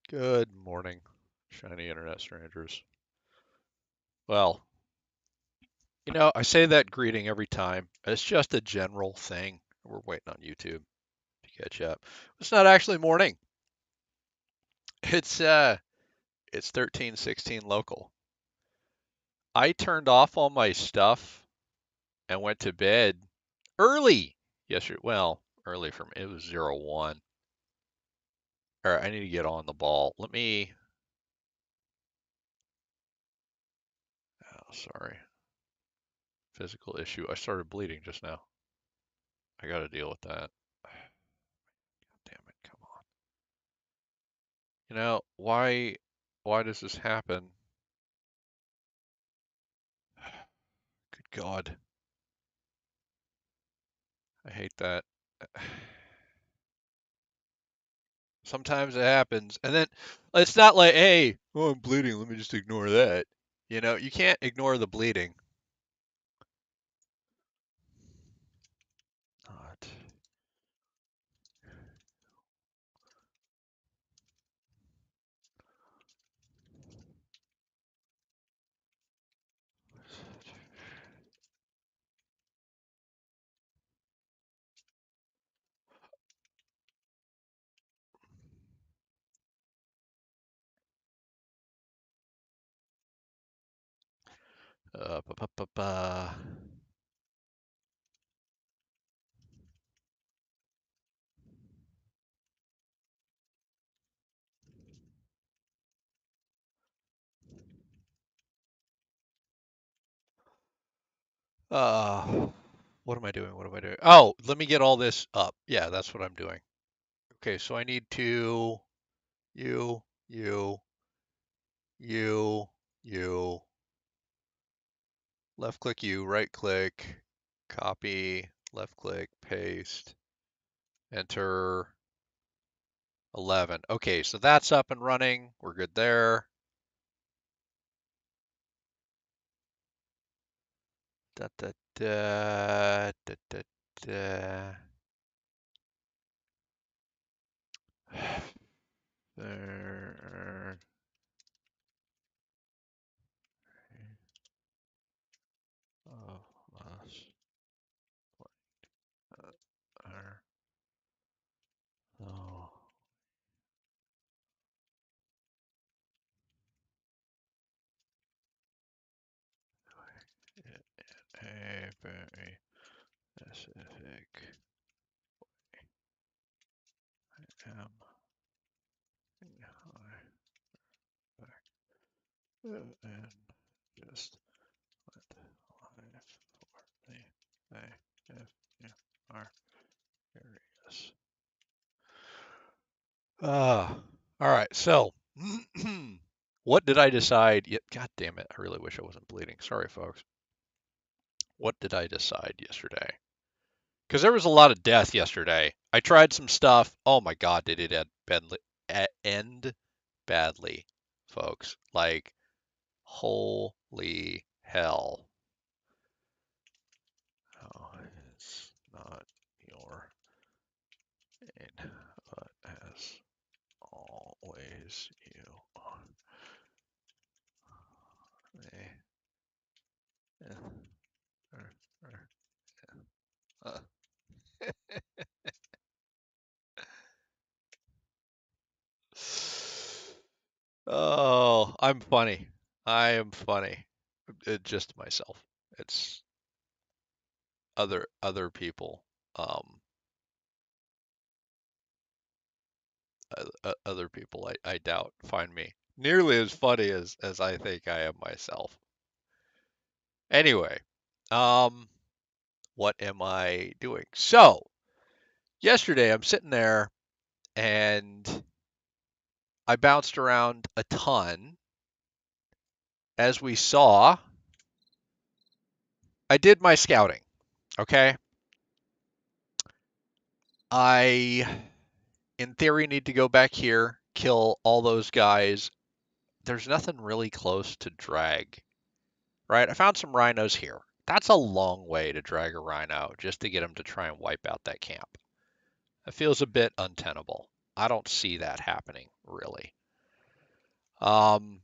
Good morning, shiny internet strangers. Well, I say that greeting every time. It's just a general thing. We're waiting on YouTube to catch up. It's not actually morning. It's 13:16 local. I turned off all my stuff and went to bed early yesterday. Well, early for me. It was 01. All right, I need to get on the ball. Oh, sorry. Physical issue. I started bleeding just now. I got to deal with that. Damn it, come on. Why does this happen? Good God. I hate that. Sometimes it happens. And then it's not like, hey, oh, I'm bleeding. Let me just ignore that. You can't ignore the bleeding. God. Ba, ba, ba, ba. Uh, what am I doing? What am I doing? Oh, let me get all this up. Yeah, that's what I'm doing. Okay, so I need to you, you, you, you, left click you, right click, copy, left click, paste, enter 11. Okay, so that's up and running. We're good there. Da, da, da, da, da, da. There. Oh, us. There. Oh. A very specific am and just let life for they if you are curious. All right. So, what did I decide? God damn it! I really wish I wasn't bleeding. Sorry, folks. What did I decide yesterday? Because there was a lot of death yesterday. I tried some stuff. Oh my God, did it end badly, folks? Like, holy hell. Oh, it's not your name, but as always, you are. Uh, Oh, I'm funny. I am funny. Just myself. It's other people. Um, other people I doubt find me nearly as funny as I think I am myself. Anyway, um, what am I doing? So yesterday I'm sitting there and I bounced around a ton. As we saw, I did my scouting. Okay. I, in theory, need to go back here, kill all those guys. There's nothing really close to drag, right? I found some rhinos here. That's a long way to drag a rhino just to get him to try and wipe out that camp. It feels a bit untenable. I don't see that happening, really. Um,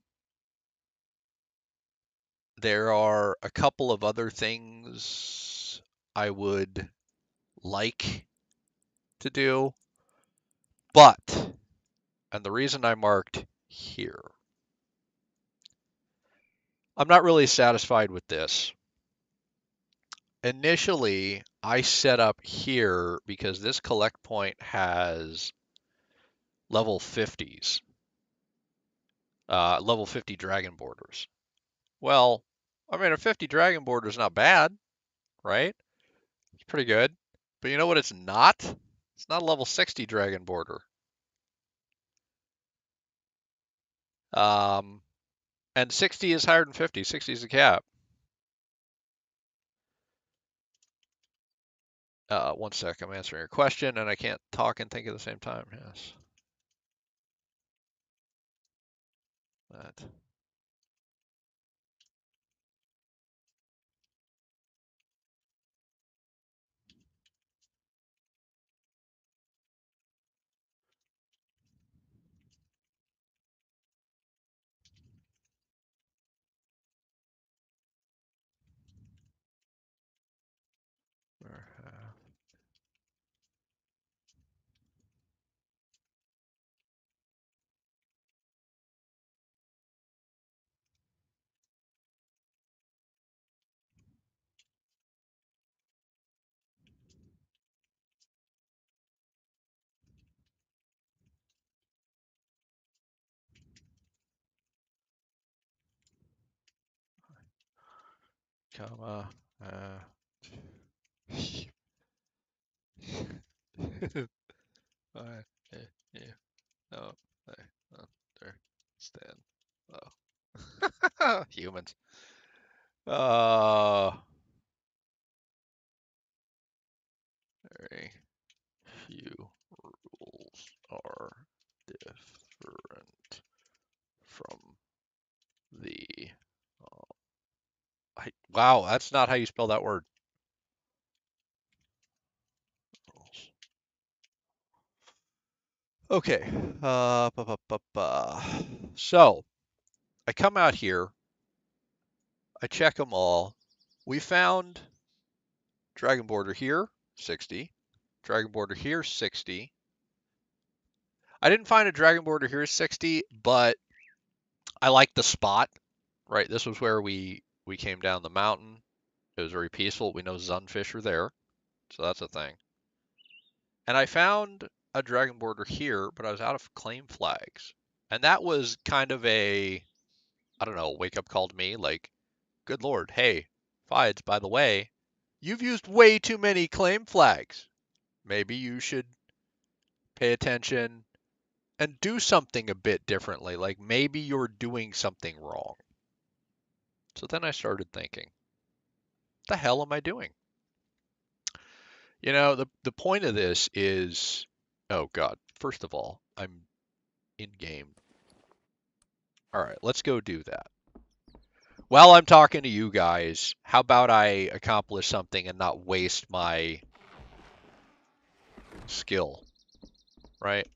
there are a couple of other things I would like to do, but, and the reason I marked here, I'm not really satisfied with this. Initially, I set up here because this collect point has level 50s, level 50 dragon borders. Well, I mean, a 50 dragon border is not bad, right? It's pretty good. But you know what it's not? It's not a level 60 dragon border. Um, and 60 is higher than 50. 60 is the cap. One sec, I'm answering your question, and I can't talk and think at the same time. Yes. That. Comma. I, yeah, no, there, stand. Oh. Humans. Very few rules are different from the. Wow, that's not how you spell that word. Okay. So I come out here. I check them all. We found dragon border here, 60. Dragon border here, 60. I didn't find a dragon border here, 60, but I like the spot. Right, this was where we came down the mountain. It was very peaceful. We know Zunfish are there, so that's a thing. And I found a dragon border here, but I was out of claim flags. And that was kind of a, I don't know, wake up call to me, like, good Lord, hey, Fides, by the way, you've used way too many claim flags. Maybe you should pay attention and do something a bit differently. Like maybe you're doing something wrong. So then I started thinking, what the hell am I doing? You know, the point of this is, oh God, first of all, I'm in game. All right, let's go do that. While I'm talking to you guys, how about I accomplish something and not waste my skill, right?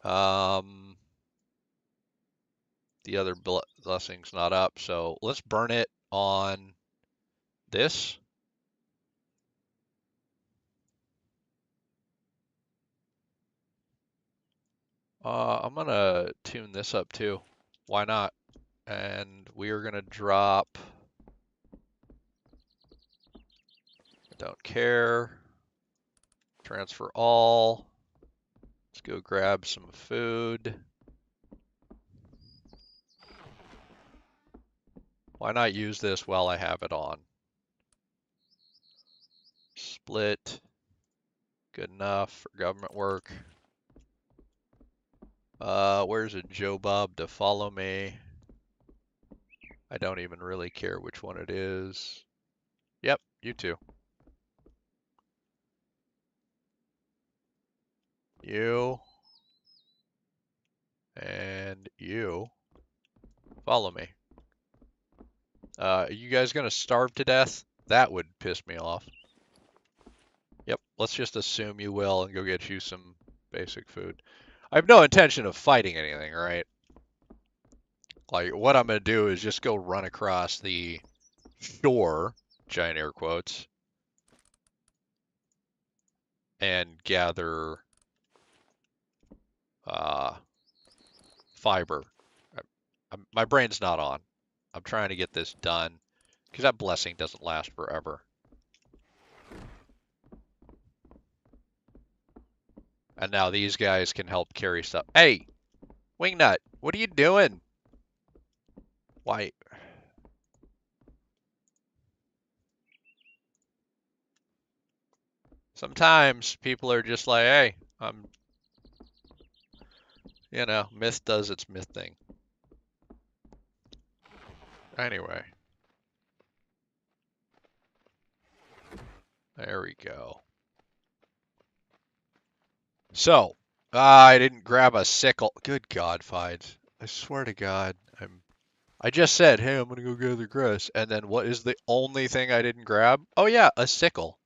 Um, the other blessing's not up, so let's burn it on this. I'm gonna tune this up too. Why not? And we are gonna drop, don't care, transfer all. Let's go grab some food. Why not use this while I have it on? Split, good enough for government work. Where's a Joe Bob to follow me? I don't even really care which one it is. Yep, you too. You and you follow me. Are you guys gonna starve to death? That would piss me off. Yep, let's just assume you will and go get you some basic food. I have no intention of fighting anything, right? Like, what I'm going to do is just go run across the shore, giant air quotes, and gather uh, fiber. My brain's not on. I'm trying to get this done because that blessing doesn't last forever. And now these guys can help carry stuff. Hey, Wingnut, what are you doing? Why? Sometimes people are just like, hey, myth does its myth thing. Anyway, there we go. So, I didn't grab a sickle. Good God, Fides. I swear to God, I just said, hey, I'm gonna go gather grass. And then what is the only thing I didn't grab? Oh yeah, a sickle,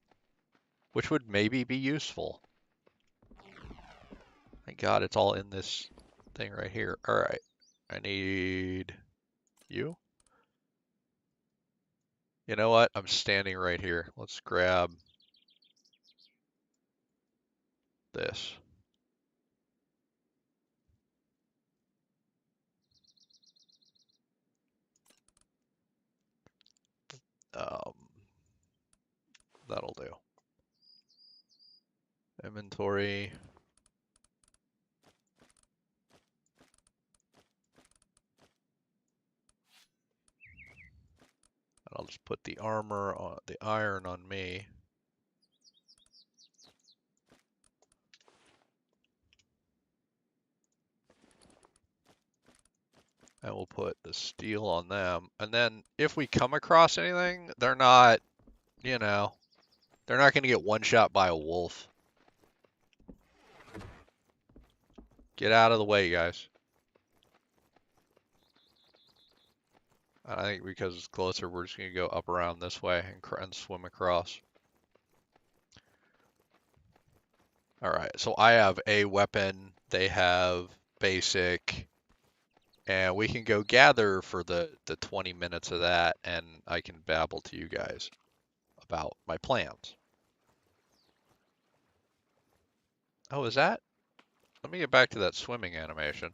which would maybe be useful. Thank God it's all in this thing right here. All right, I need you. You know what? I'm standing right here. Let's grab this. Um, that'll do. Inventory. I'll just put the armor on the iron on me. And we'll put the steel on them. And then if we come across anything, they're not, they're not going to get one shot by a wolf. Get out of the way, guys. I think because it's closer, we're just going to go up around this way and swim across. All right, so I have a weapon. They have basic. And we can go gather for the 20 minutes of that, and I can babble to you guys about my plans. Oh, is that? Let me get back to that swimming animation.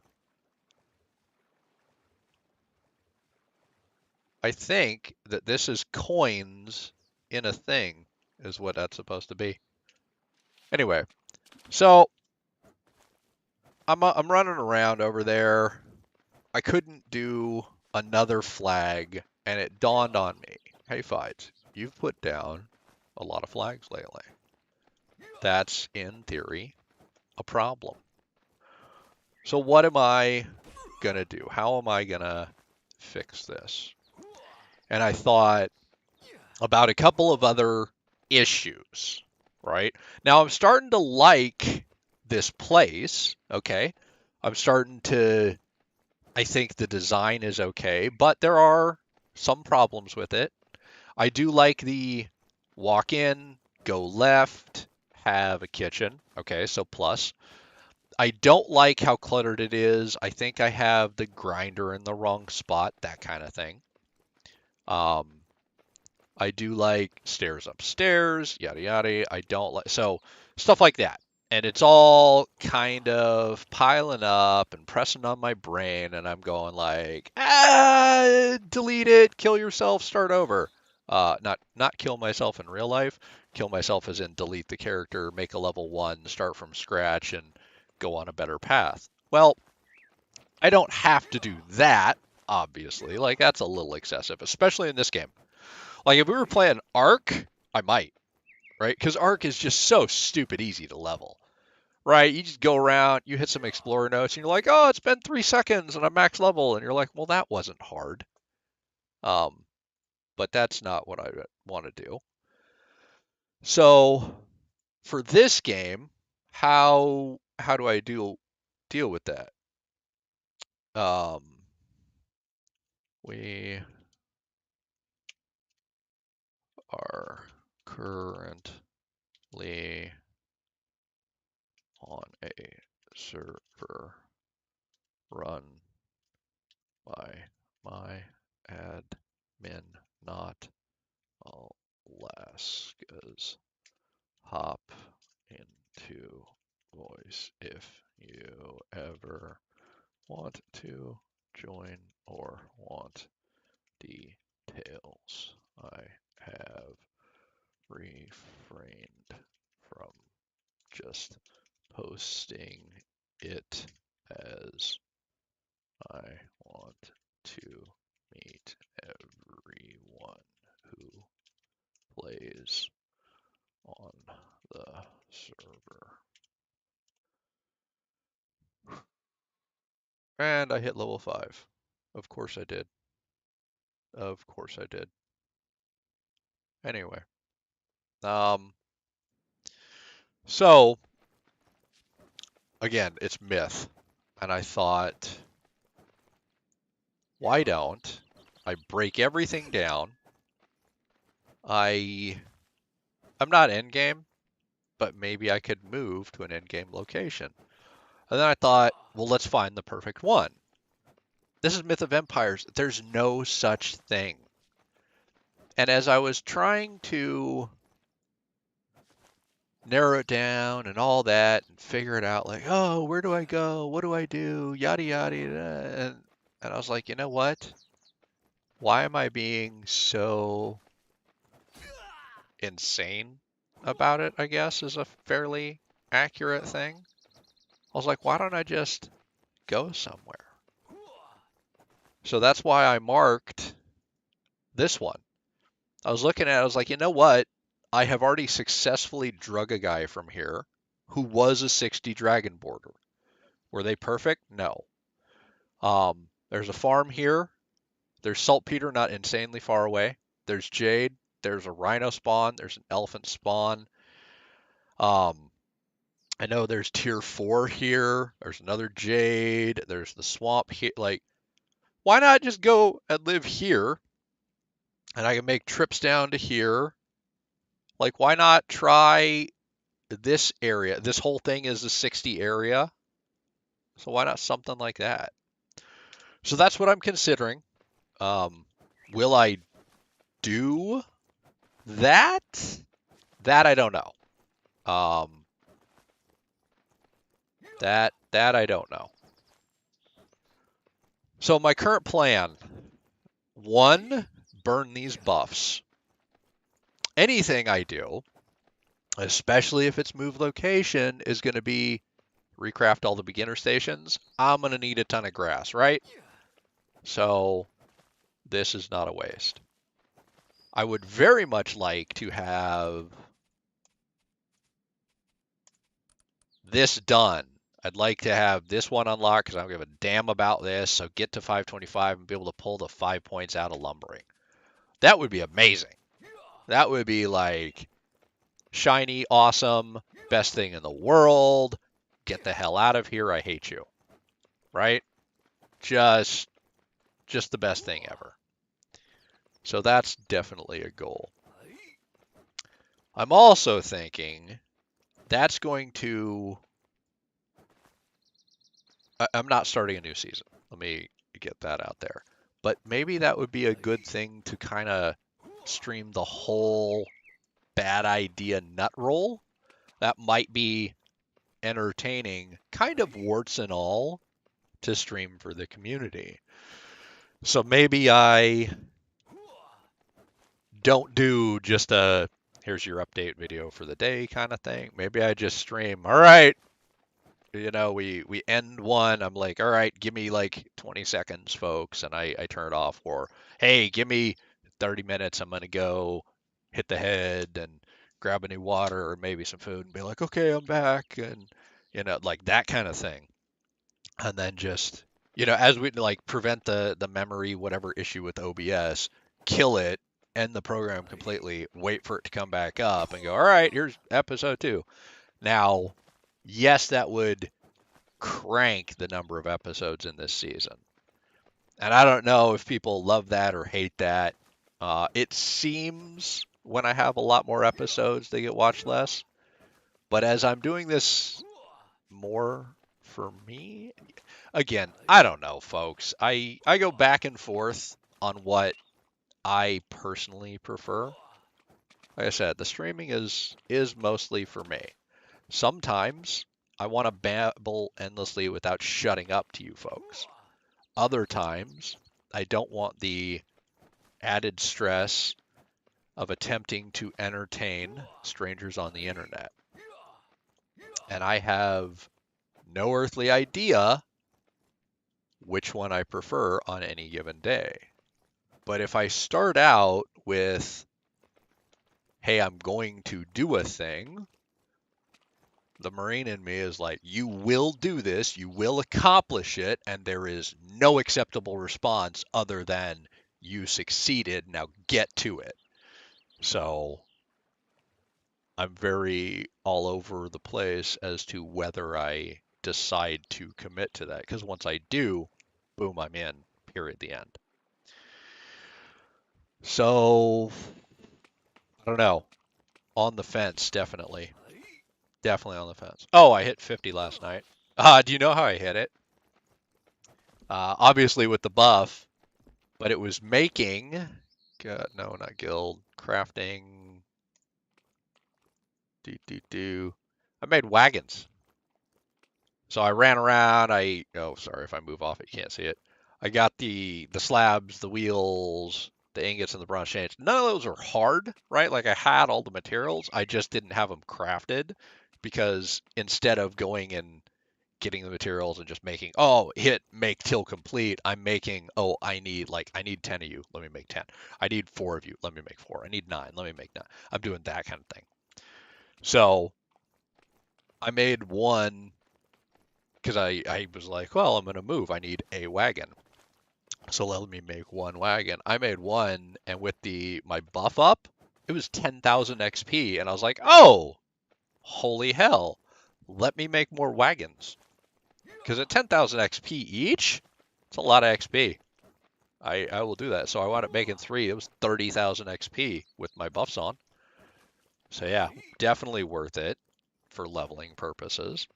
I think that this is coins in a thing, is what that's supposed to be. Anyway, so I'm running around over there. I couldn't do another flag, and it dawned on me. Hey, Fides, you've put down a lot of flags lately. That's, in theory, a problem. So what am I gonna do? How am I gonna fix this? And I thought about a couple of other issues, right? Now I'm starting to like this place, okay? I think the design is okay, but there are some problems with it. I do like the walk in, go left, have a kitchen, okay, so plus. I don't like how cluttered it is. I think I have the grinder in the wrong spot, that kind of thing. Um, I do like stairs upstairs, yada yada. I don't like so stuff like that. And it's all kind of piling up and pressing on my brain, and I'm going like, delete it, kill yourself, start over. Not kill myself in real life. Kill myself as in delete the character, make a level 1, start from scratch, and go on a better path. Well, I don't have to do that, obviously. Like, that's a little excessive, especially in this game. Like, if we were playing Ark, I might, right? Because Ark is just so stupid easy to level, right? You just go around, you hit some Explorer notes, and you're like, oh, it's been 3 seconds and I'm max level. And you're like, well, that wasn't hard. But that's not what I want to do. So, for this game, how do I deal with that? We are currently on a server run my admin not Alaska's. Hop into voice if you ever want to join or want details. I have refrained from just posting it as I want to meet everyone who plays on the server. And I hit level 5. Of course I did. Of course I did. Anyway. So again, it's myth. And I thought, why don't I break everything down? I'm not end game, but maybe I could move to an end game location. And then I thought, well, let's find the perfect one. This is Myth of Empires. There's no such thing. And as I was trying to narrow it down and all that and figure it out, like, oh, where do I go? What do I do? Yada, yada, yada. And I was like, you know what? Why am I being so insane about it, I guess, is a fairly accurate thing. I was like, why don't I just go somewhere? So that's why I marked this one. I was looking at it, I was like, you know what? I have already successfully drug a guy from here who was a 60 dragon boarder. Were they perfect? No. There's a farm here. There's saltpeter not insanely far away. There's jade. There's a rhino spawn. There's an elephant spawn. I know there's tier 4 here. There's another jade. There's the swamp here. Like, why not just go and live here? And I can make trips down to here. Like, why not try this area? This whole thing is a 60 area. So why not something like that? So that's what I'm considering. Will I do that? That I don't know. That I don't know. So my current plan, 1, burn these buffs. Anything I do, especially if it's move location, is going to be recraft all the beginner stations. I'm going to need a ton of grass, right? So this is not a waste. I would very much like to have this done. I'd like to have this one unlocked because I don't give a damn about this. So get to 525 and be able to pull the 5 points out of lumbering. That would be amazing. That would be like shiny, awesome, best thing in the world. Get the hell out of here. I hate you. Right? Just the best thing ever. So that's definitely a goal. I'm also thinking that's going to... I'm not starting a new season. Let me get that out there. But maybe that would be a good thing to kind of stream the whole bad idea nut roll. That might be entertaining, kind of warts and all, to stream for the community. So maybe I don't do just a here's your update video for the day kind of thing. Maybe I just stream, all right, you know, we end one. I'm like, all right, give me like 20 seconds, folks. And I turn it off. Or, hey, give me 30 minutes. I'm going to go hit the head and grab a new water or maybe some food and be like, okay, I'm back. And, you know, like that kind of thing. And then just, you know, as we like prevent the memory, whatever issue with OBS, kill it, end the program completely, wait for it to come back up and go, all right, here's episode 2. Now, yes, that would crank the number of episodes in this season. And I don't know if people love that or hate that. It seems when I have a lot more episodes, they get watched less. But as I'm doing this more for me, again, I don't know, folks. I go back and forth on what I personally prefer. Like I said, the streaming is mostly for me. Sometimes I want to babble endlessly without shutting up to you folks. Other times, I don't want the added stress of attempting to entertain strangers on the internet. And I have no earthly idea which one I prefer on any given day. But if I start out with, hey, I'm going to do a thing, the Marine in me is like, you will do this, you will accomplish it, and there is no acceptable response other than you succeeded, now get to it. So I'm very all over the place as to whether I decide to commit to that, because once I do, boom, I'm in, period, the end. So, I don't know. On the fence, definitely. Definitely on the fence. Oh, I hit 50 last night. Do you know how I hit it? Obviously with the buff, but it was making, no, not guild, crafting, I made wagons. So I ran around, oh, sorry, if I move off it, you can't see it. I got the slabs, the wheels, the ingots, and the bronze chains. None of those are hard, right? Like I had all the materials, I just didn't have them crafted because instead of going and getting the materials and just making, oh, hit, make till complete, I'm making, oh, I need 10 of you, let me make 10. I need 4 of you, let me make 4. I need 9, let me make 9. I'm doing that kind of thing. So I made one because I was like, well, I'm going to move. I need a wagon. So let me make one wagon. I made one, and with my buff up, it was 10,000 XP. And I was like, oh, holy hell. Let me make more wagons. Because at 10,000 XP each, it's a lot of XP. I will do that. So I wound up making 3. It was 30,000 XP with my buffs on. So yeah, definitely worth it for leveling purposes.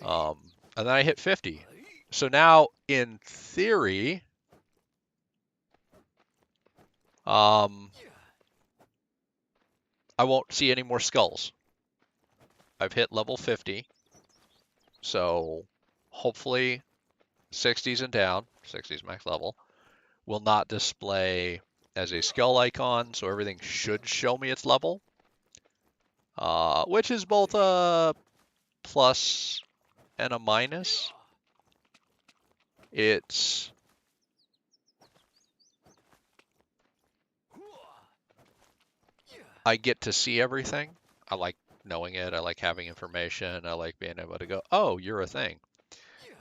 And then I hit 50. So now, in theory, I won't see any more skulls. I've hit level 50. So hopefully 60s and down, 60s max level, will not display as a skull icon. So everything should show me its level, which is both a plus and a minus. I get to see everything. I like knowing it. I like having information. I like being able to go, oh, you're a thing.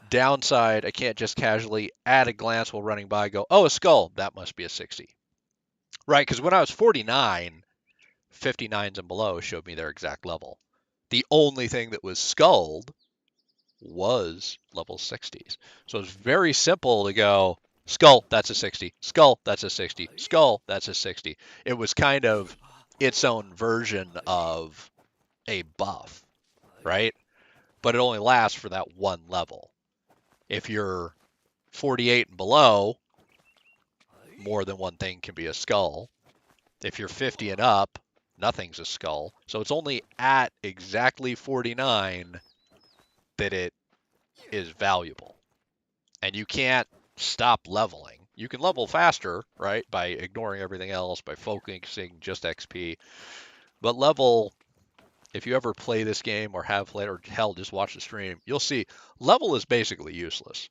Downside, I can't just casually at a glance while running by go, oh, a skull. That must be a 60. Right, because when I was 49, 59s and below showed me their exact level. The only thing that was skulled was level 60s. So it's very simple to go, skull, that's a 60. Skull, that's a 60. Skull, that's a 60. It was kind of its own version of a buff, right? But it only lasts for that one level. If you're 48 and below, more than one thing can be a skull. If you're 50 and up, nothing's a skull. So it's only at exactly 49 that it is valuable. And you can't stop leveling. You can level faster, right, by ignoring everything else, by focusing just XP. But level, if you ever play this game or have played, or hell, just watch the stream, you'll see level is basically useless.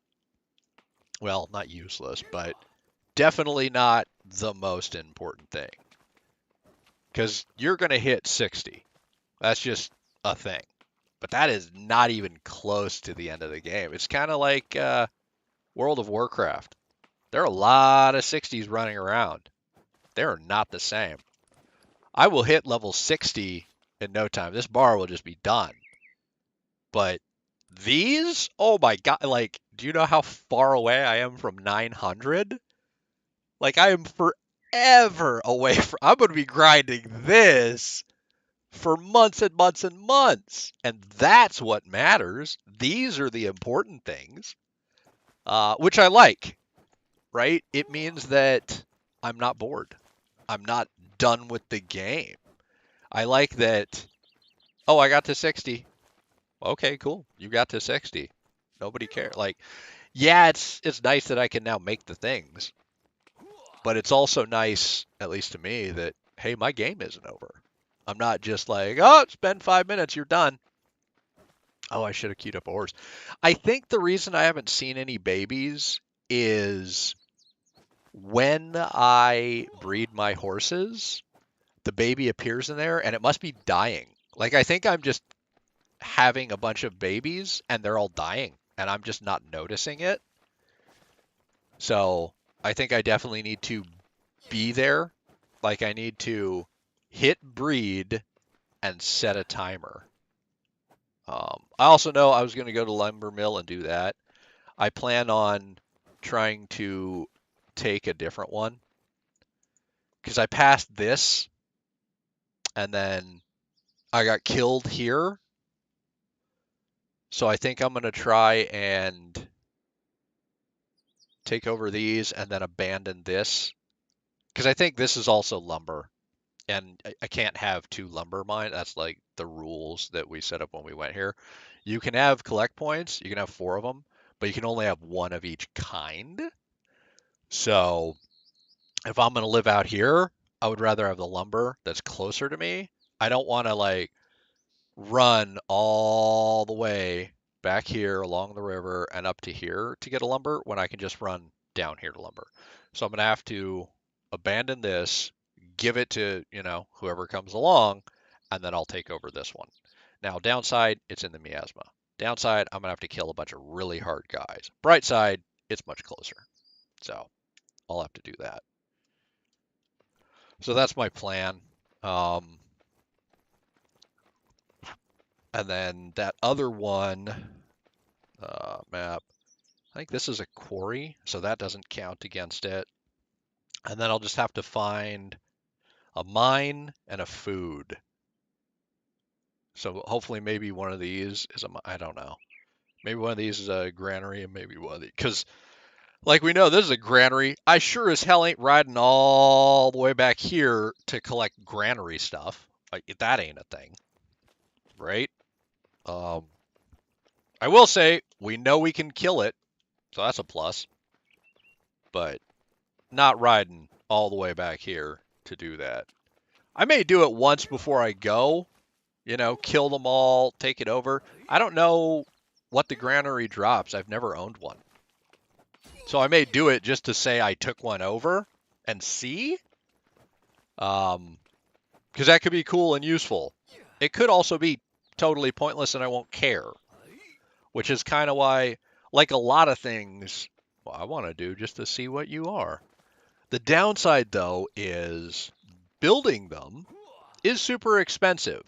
Well, not useless, but definitely not the most important thing. Because you're going to hit 60. That's just a thing. But that is not even close to the end of the game. It's kind of like World of Warcraft. There are a lot of 60s running around. They're not the same. I will hit level 60 in no time. This bar will just be done. But these, oh my god, like, do you know how far away I am from 900? Like, I am forever away from, I'm going to be grinding this for months and months and months. And that's what matters. These are the important things, which I like, right? It means that I'm not bored. I'm not done with the game. I like that. Oh, I got to 60. Okay, cool. You got to 60. Nobody cares. Like, yeah, it's nice that I can now make the things, but it's also nice, at least to me, that hey, my game isn't over. I'm not just like, oh, it's been 5 minutes, you're done. Oh, I should have queued up a horse. I think the reason I haven't seen any babies is when I breed my horses, the baby appears in there and it must be dying. Like, I think I'm just having a bunch of babies and they're all dying and I'm just not noticing it. So I think I definitely need to be there. Like, I need to hit breed and set a timer. I also know I was going to go to lumber mill and do that. I plan on trying to take a different one because I passed this and then I got killed here. So I think I'm going to try and take over these and then abandon this because I think this is also lumber. And I can't have two lumber mines. That's like the rules that we set up when we went here. You can have collect points, you can have 4 of them, but you can only have 1 of each kind. So if I'm going to live out here, I would rather have the lumber that's closer to me. I don't want to like run all the way back here along the river and up to here to get a lumber when I can just run down here to lumber. So I'm going to have to abandon this, give it to, whoever comes along, and then I'll take over this one. Now, downside, it's in the miasma. Downside, I'm going to have to kill a bunch of really hard guys. Bright side, it's much closer. So I'll have to do that. So that's my plan. And then that other one, map, I think this is a quarry, so that doesn't count against it. And then I'll just have to find a mine and a food. So hopefully maybe one of these is I don't know. Maybe one of these is a granary and maybe one of these, because like we know, this is a granary. I sure as hell ain't riding all the way back here to collect granary stuff. Like, that ain't a thing, right? I will say, we know we can kill it, so that's a plus. But not riding all the way back here to do that. I may do it once before I go, kill them all, take it over. I don't know what the granary drops. I've never owned one. So I may do it just to say I took one over and see. Because that could be cool and useful. It could also be totally pointless and I won't care. Which is kind of why, like a lot of things, I want to do just to see what you are. The downside, though, is building them is super expensive.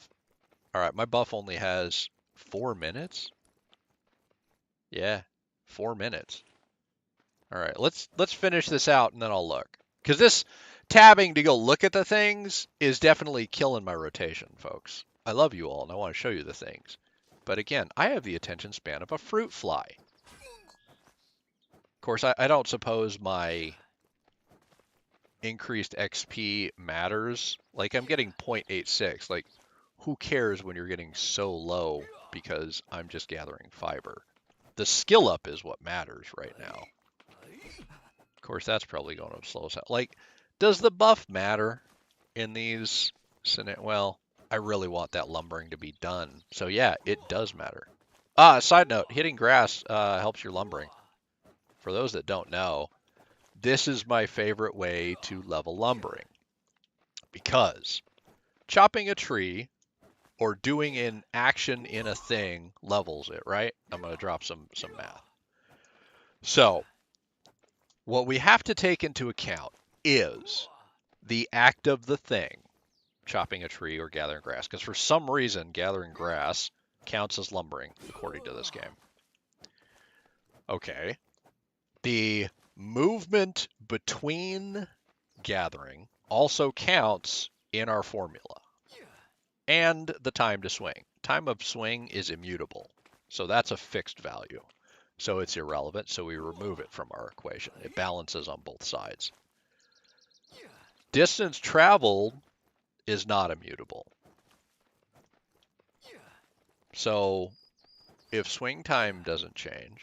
All right, my buff only has 4 minutes. Yeah, 4 minutes. All right, let's finish this out and then I'll look. Because this tabbing to go look at the things is definitely killing my rotation, folks. I love you all and I want to show you the things. But again, I have the attention span of a fruit fly. Of course, I don't suppose my increased XP matters. Like, I'm getting 0.86. Like, who cares when you're getting so low because I'm just gathering fiber? The skill up is what matters right now. Of course, that's probably going to slow us out. Like, does the buff matter in these scenarios? Well, I really want that lumbering to be done. So yeah, it does matter. Side note, hitting grass helps your lumbering. For those that don't know, this is my favorite way to level lumbering. Because chopping a tree or doing an action in a thing levels it, right? I'm going to drop some math. So what we have to take into account is the act of the thing, chopping a tree or gathering grass, because for some reason gathering grass counts as lumbering according to this game. Okay. The movement between gathering also counts in our formula. and the time to swing. Time of swing is immutable, so that's a fixed value. So it's irrelevant, so we remove it from our equation. It balances on both sides. Distance traveled is not immutable. So if swing time doesn't change,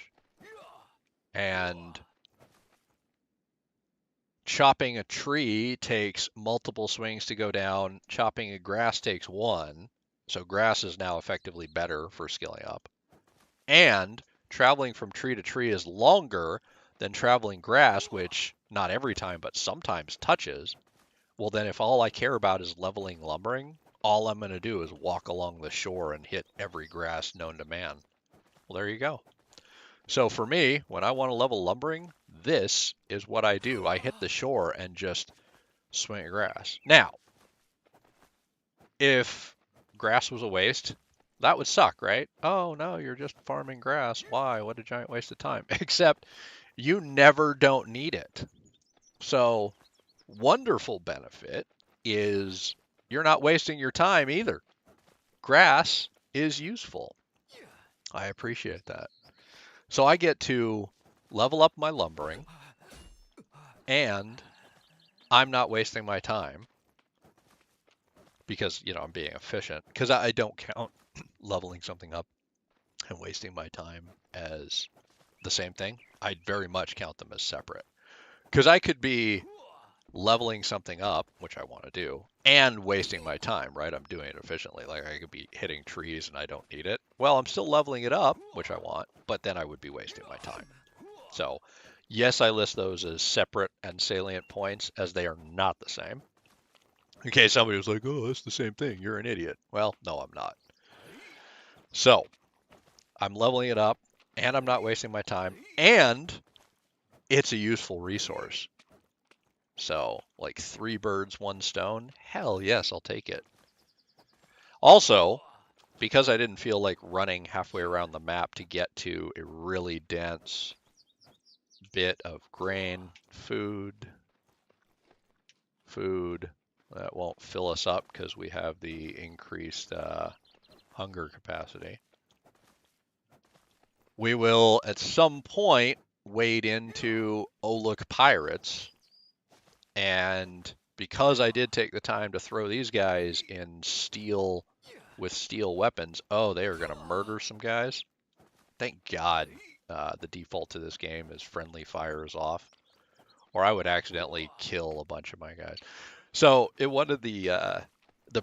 and chopping a tree takes multiple swings to go down, chopping a grass takes one, so grass is now effectively better for skilling up, and traveling from tree to tree is longer than traveling grass, which not every time, but sometimes touches, well then if all I care about is leveling lumbering, all I'm going to do is walk along the shore and hit every grass known to man. Well, there you go. So for me, when I want to level lumbering, this is what I do. I hit the shore and just swing grass. Now, if grass was a waste, that would suck, right? Oh no, you're just farming grass. Why? What a giant waste of time. Except you never don't need it. So wonderful benefit is you're not wasting your time either. Grass is useful. I appreciate that. So I get to level up my lumbering, and I'm not wasting my time because, I'm being efficient, because I don't count leveling something up and wasting my time as the same thing. I very much count them as separate, because I could be leveling something up, which I want to do, and wasting my time, right? I'm doing it efficiently. Like I could be hitting trees and I don't need it. Well, I'm still leveling it up, which I want, but then I would be wasting my time. So yes, I list those as separate and salient points, as they are not the same. In case somebody was like, oh, it's the same thing, you're an idiot. Well, no, I'm not. So I'm leveling it up, and I'm not wasting my time, and it's a useful resource. So, like 3 birds, 1 stone, hell yes, I'll take it. Also, because I didn't feel like running halfway around the map to get to a really dense bit of grain, food, that won't fill us up because we have the increased hunger capacity. We will at some point wade into Oh Look Pirates, and because I did take the time to throw these guys in steel with steel weapons, oh, they are going to murder some guys. Thank God the default to this game is friendly fire is off, or I would accidentally kill a bunch of my guys. So in one of the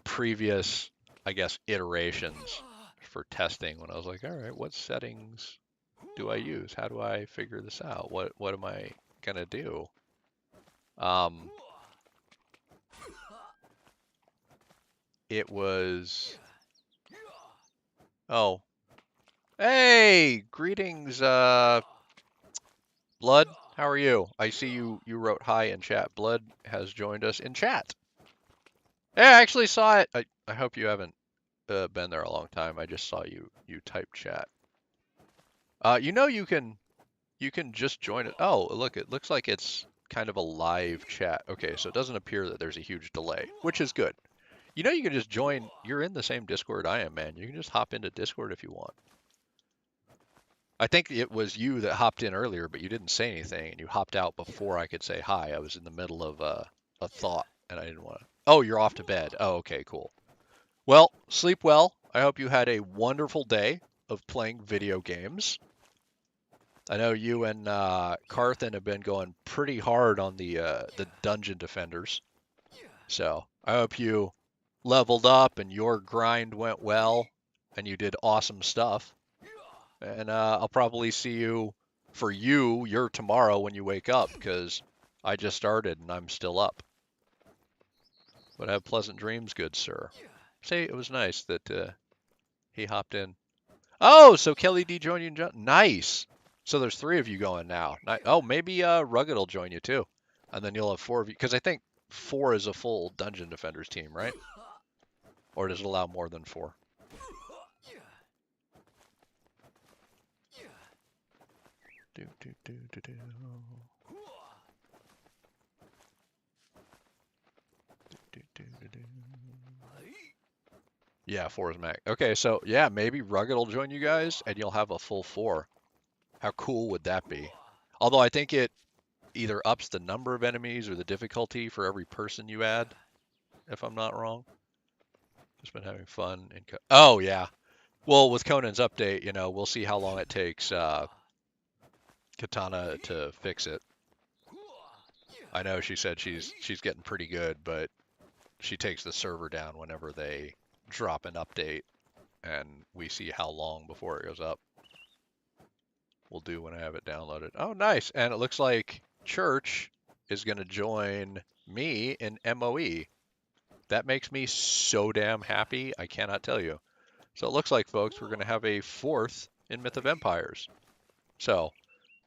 previous, I guess, iterations for testing, when I was like, all right, what settings do I use? How do I figure this out? What am I gonna do? It was, oh, hey, greetings, Blood. How are you? I see you wrote hi in chat. Blood has joined us in chat. Yeah, I actually saw it. I hope you haven't been there a long time. I just saw you type chat. You can just join it. Oh, look, it looks like it's kind of a live chat. Okay, so it doesn't appear that there's a huge delay, which is good. You can just join. You're in the same Discord I am, man. You can just hop into Discord if you want. I think it was you that hopped in earlier, but you didn't say anything, and you hopped out before I could say hi. I was in the middle of a thought, and I didn't want to. Oh, you're off to bed. Oh, okay, cool. Well, sleep well. I hope you had a wonderful day of playing video games. I know you and Carthen have been going pretty hard on the dungeon defenders. So I hope you leveled up and your grind went well and you did awesome stuff. And I'll probably see you, for you're tomorrow when you wake up, because I just started and I'm still up. But have pleasant dreams, good sir. Say it was nice that he hopped in. Oh, so Kelly D joined you. Nice. So there's 3 of you going now. Oh, maybe Rugged will join you too. And then you'll have 4 of you. Because I think 4 is a full Dungeon Defenders team, right? Or does it allow more than 4? Do, do, do, do, do. Do, do, do, do. Yeah, 4 is max. Okay, so yeah, maybe Rugged will join you guys and you'll have a full 4. How cool would that be? Although I think it either ups the number of enemies or the difficulty for every person you add, if I'm not wrong. Just been having fun. Oh, yeah. Well, with Conan's update, we'll see how long it takes Katana to fix it. I know she said she's getting pretty good, but she takes the server down whenever they drop an update, and we see how long before it goes up. We'll do when I have it downloaded. Oh, nice. And it looks like Church is going to join me in MOE. That makes me so damn happy. I cannot tell you. So it looks like, folks, we're going to have a 4th in Myth of Empires. So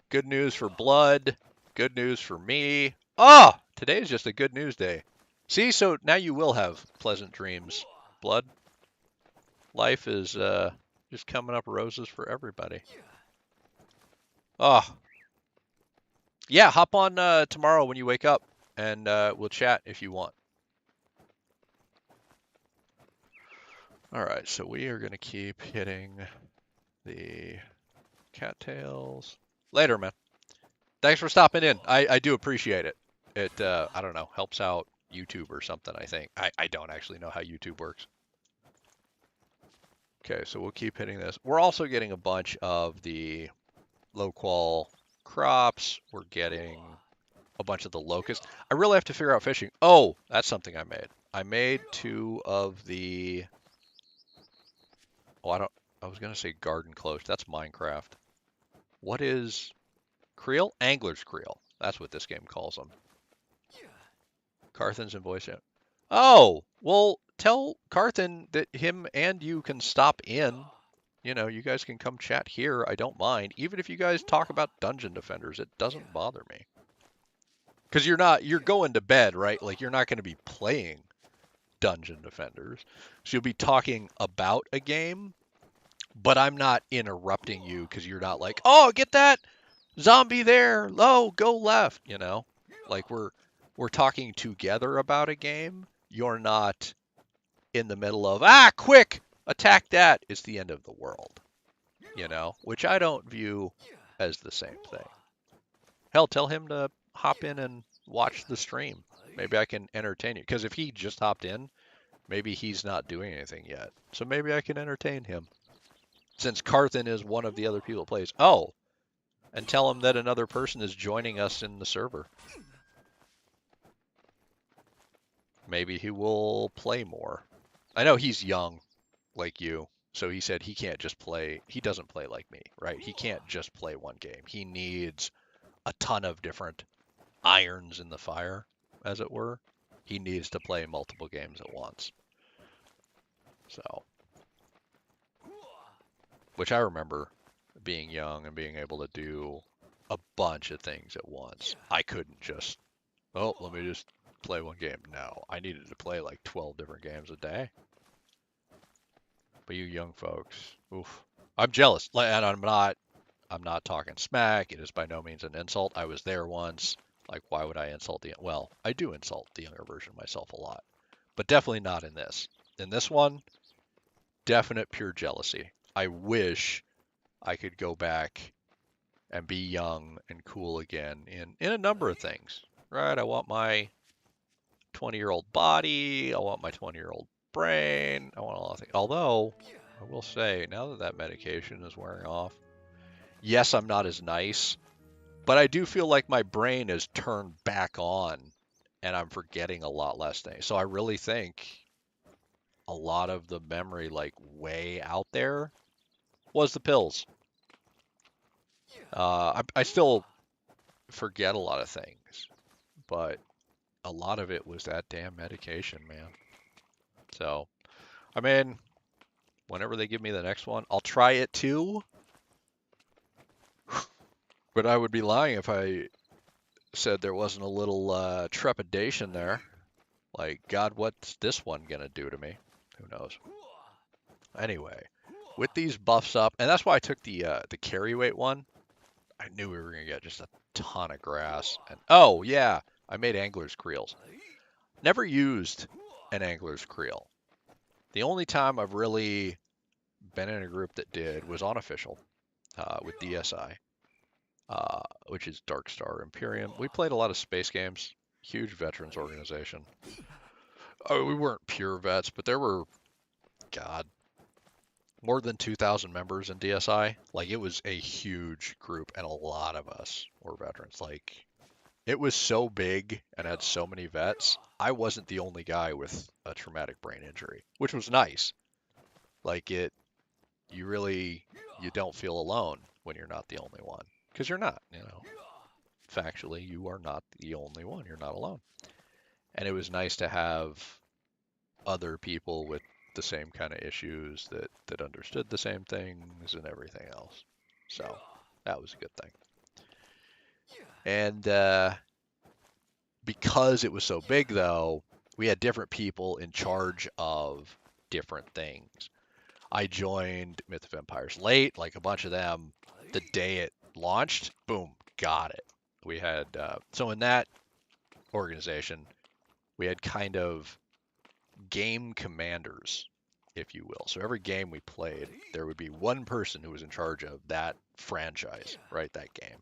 good news for Blood. Good news for me. Ah, today is just a good news day. See, so now you will have pleasant dreams, Blood. Life is just coming up roses for everybody. Oh, yeah, hop on tomorrow when you wake up, and we'll chat if you want. All right, so we are going to keep hitting the cattails. Later, man. Thanks for stopping in. I do appreciate it. It, I don't know, helps out YouTube or something, I think. I don't actually know how YouTube works. Okay, so we'll keep hitting this. We're also getting a bunch of the low qual crops. We're getting a bunch of the locusts. I really have to figure out fishing. Oh, that's something I made. I made 2 of the... Oh, I was going to say garden close. That's Minecraft. What is creel? Angler's creel. That's what this game calls them. Carthen's in voice chat. Oh, well, tell Carthen that him and you can stop in. You guys can come chat here. I don't mind. Even if you guys talk about Dungeon Defenders, it doesn't bother me. Because you're going to bed, right? Like, you're not going to be playing Dungeon Defenders. So you'll be talking about a game, but I'm not interrupting you because you're not like, oh, get that zombie there. Oh, go left. Like we're talking together about a game. You're not in the middle of, quick, attack that. It's the end of the world, which I don't view as the same thing. Hell, tell him to hop in and watch the stream. Maybe I can entertain you. Because if he just hopped in, maybe he's not doing anything yet. So maybe I can entertain him. Since Carthen is one of the other people who plays. Oh, and tell him that another person is joining us in the server. Maybe he will play more. I know he's young, like you. So he said he can't just play. He doesn't play like me, right? He can't just play one game. He needs a ton of different irons in the fire, as it were. He needs to play multiple games at once. So, which I remember being young and being able to do a bunch of things at once. I couldn't just, let me just play one game. No, I needed to play like 12 different games a day. But you young folks, oof. I'm jealous. And I'm not talking smack. It is by no means an insult. I was there once. Like, why would I insult well, I do insult the younger version of myself a lot, but definitely not in this. In this one, definite pure jealousy. I wish I could go back and be young and cool again in a number of things, right? I want my 20-year-old body. I want my 20-year-old brain. I want a lot of things. Although, I will say, now that that medication is wearing off, yes, I'm not as nice, but I do feel like my brain is turned back on and I'm forgetting a lot less things. So I really think a lot of the memory, like way out there, was the pills. I still forget a lot of things, but a lot of it was that damn medication, man. So, I mean, whenever they give me the next one, I'll try it too. But I would be lying if I said there wasn't a little trepidation there. Like, God, what's this one gonna do to me? Who knows? Anyway, with these buffs up, and that's why I took the carry weight one. I knew we were gonna get just a ton of grass. And oh yeah, I made angler's creels. Never used an angler's creel. The only time I've really been in a group that did was on official with DSI, which is Dark Star Imperium. We played a lot of space games. Huge veterans organization. Oh, we weren't pure vets, but there were, God, more than 2,000 members in DSI. Like, it was a huge group, and a lot of us were veterans. Like, it was so big and had so many vets. I wasn't the only guy with a traumatic brain injury, which was nice. Like, you don't feel alone when you're not the only one, because you're not, factually, you are not the only one. You're not alone. And it was nice to have other people with the same kind of issues that understood the same things and everything else. So that was a good thing. And because it was so big, though, we had different people in charge of different things. I joined Myth of Empires late, like a bunch of them, the day it launched, boom, got it. We had, so in that organization, we had kind of game commanders, if you will. So every game we played, there would be one person who was in charge of that franchise, right? That game.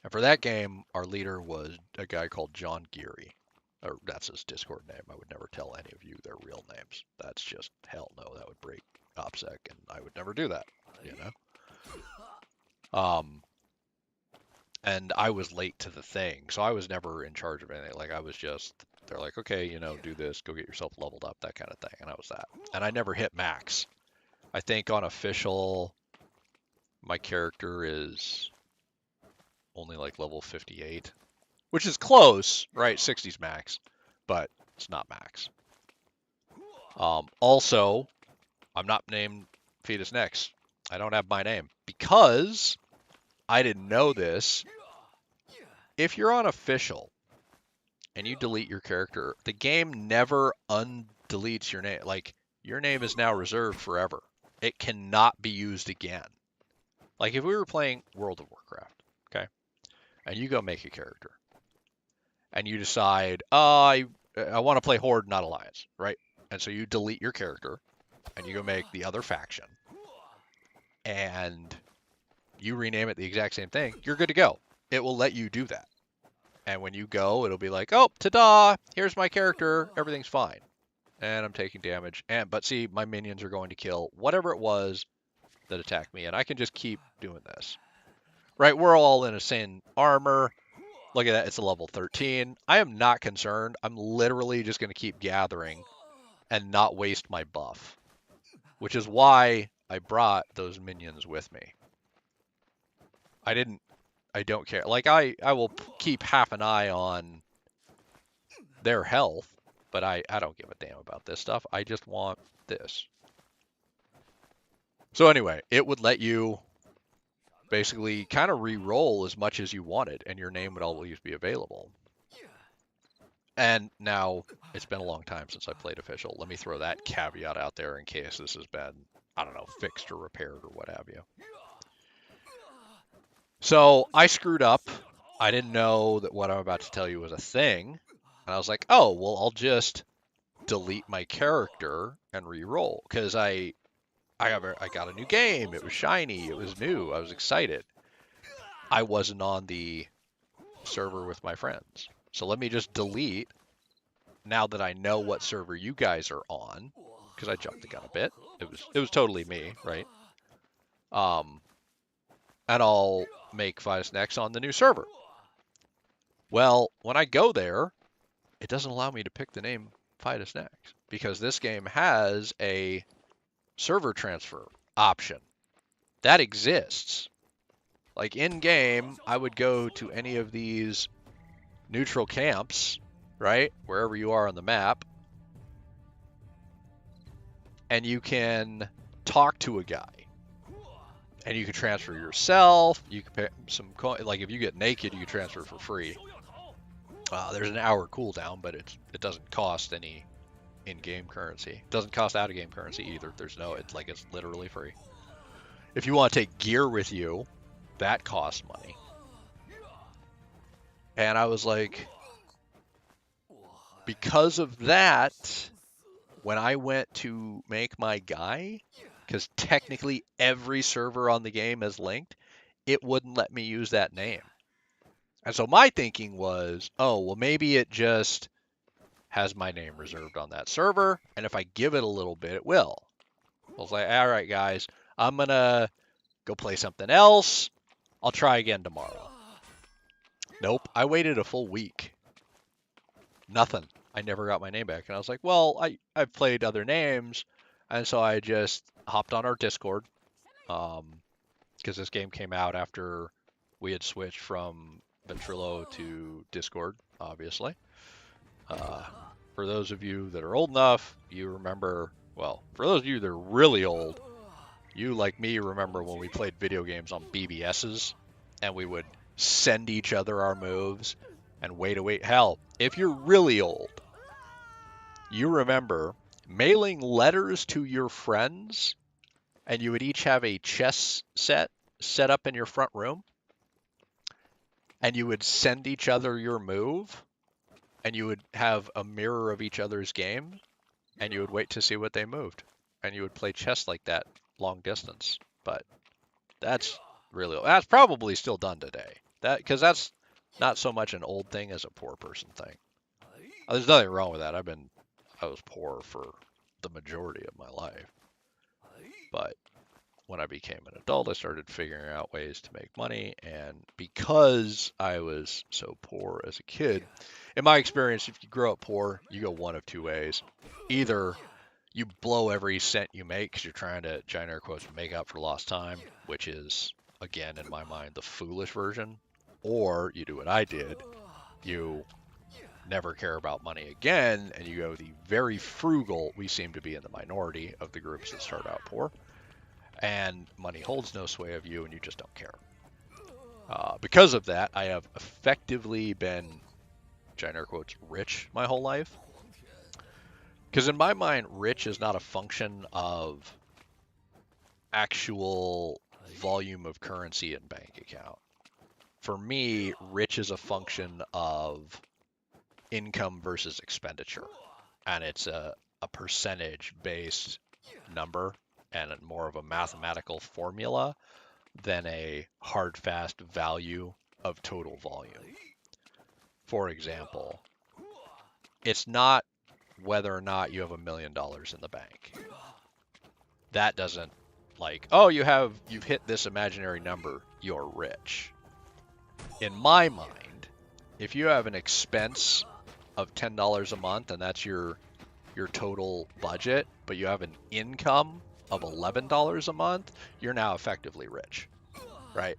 And for that game, our leader was a guy called John Geary. Or that's his Discord name. I would never tell any of you their real names. That's just hell no. That would break OPSEC, and I would never do that, you know? And I was late to the thing, so I was never in charge of anything. Like, I was just, they're like, okay, do this, go get yourself leveled up, that kind of thing. And I was that. And I never hit max. I think on official, my character is only like level 58, which is close, right? 60's max, but it's not max. Also, I'm not named Fetus Next. I don't have my name because I didn't know this. If you're on official and you delete your character, the game never undeletes your name. Like, your name is now reserved forever. It cannot be used again. Like, if we were playing World of Warcraft, okay, and you go make a character, and you decide, I want to play Horde, not Alliance, right? And so you delete your character, and you go make the other faction, and you rename it the exact same thing, you're good to go. It will let you do that. And when you go, it'll be like, oh, ta-da, here's my character, everything's fine. And I'm taking damage. But see, my minions are going to kill whatever it was that attacked me, and I can just keep doing this. Right, we're all in a same armor. Look at that, it's a level 13. I am not concerned. I'm literally just going to keep gathering and not waste my buff, which is why I brought those minions with me. I don't care. Like, I will keep half an eye on their health, but I don't give a damn about this stuff. I just want this. So anyway, it would let you basically kind of re-roll as much as you wanted, and your name would always be available. And now, it's been a long time since I played official. Let me throw that caveat out there in case this has been, I don't know, fixed or repaired or what have you. So I screwed up. I didn't know that what I'm about to tell you was a thing. And I was like, oh, well, I'll just delete my character and re-roll. Because I got a new game. It was shiny. It was new. I was excited. I wasn't on the server with my friends. So let me just delete now that I know what server you guys are on. Because I jumped the gun a bit. It was totally me, right? And I'll make Fidus Next on the new server. Well, when I go there, it doesn't allow me to pick the name Fidus Next because this game has a server transfer option. That exists. Like, in-game, I would go to any of these neutral camps, right? Wherever you are on the map. And you can talk to a guy. And you can transfer yourself. You can pay some coin. Like, if you get naked, you can transfer for free. There's an hour cooldown, but it doesn't cost any in-game currency. It doesn't cost out-of-game currency either. It's literally free. If you want to take gear with you, that costs money. And I was like, because of that, when I went to make my guy, because technically every server on the game is linked, it wouldn't let me use that name. And so my thinking was, oh, well, maybe it just has my name reserved on that server, and if I give it a little bit, it will. I was like, all right, guys, I'm going to go play something else. I'll try again tomorrow. Nope, I waited a full week. Nothing. I never got my name back. And I was like, well, I've played other names. And so I just hopped on our Discord. Because this game came out after we had switched from Ventrilo to Discord, obviously. For those of you that are old enough, you remember, well, for those of you that are really old, you, like me, remember when we played video games on BBSs and we would send each other our moves and wait. Hell, if you're really old, you remember mailing letters to your friends and you would each have a chess set up in your front room and you would send each other your move and you would have a mirror of each other's game and you would wait to see what they moved and you would play chess like that long distance. But that's probably still done today. Because that's not so much an old thing as a poor person thing. There's nothing wrong with that. I was poor for the majority of my life. But when I became an adult, I started figuring out ways to make money. And because I was so poor as a kid, in my experience, if you grow up poor, you go one of two ways. Either you blow every cent you make because you're trying to, giant air quotes, make up for lost time, which is, again, in my mind, the foolish version. Or you do what I did. You never care about money again, and you go the very frugal. We seem to be in the minority of the groups that start out poor. And money holds no sway of you, and you just don't care. Because of that, I have effectively been, giant air quotes, rich my whole life. Because in my mind, rich is not a function of actual volume of currency in bank account. For me, rich is a function of income versus expenditure. And it's a percentage-based number and more of a mathematical formula than a hard, fast value of total volume. For example, it's not whether or not you have $1 million in the bank. That doesn't oh, you've hit this imaginary number, you're rich. In my mind, if you have an expense of $10 a month and that's your total budget, but you have an income of $11 a month, you're now effectively rich, right?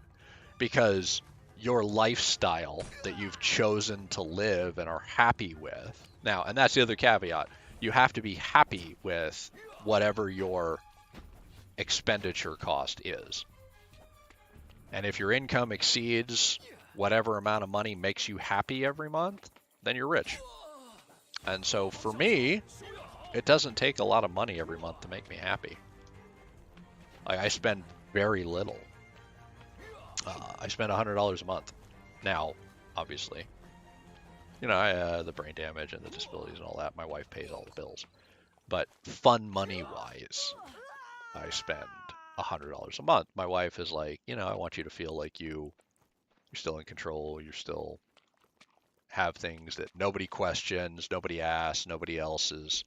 Because your lifestyle that you've chosen to live and are happy with. Now, and that's the other caveat, you have to be happy with whatever your expenditure cost is. And if your income exceeds whatever amount of money makes you happy every month, then you're rich. And so for me, it doesn't take a lot of money every month to make me happy. I spend very little. I spend $100 a month. Now, obviously, the brain damage and the disabilities and all that, my wife pays all the bills. But fun money-wise, I spend $100 a month. My wife is like, I want you to feel like you're still in control. You still have things that nobody questions, nobody asks, nobody else is,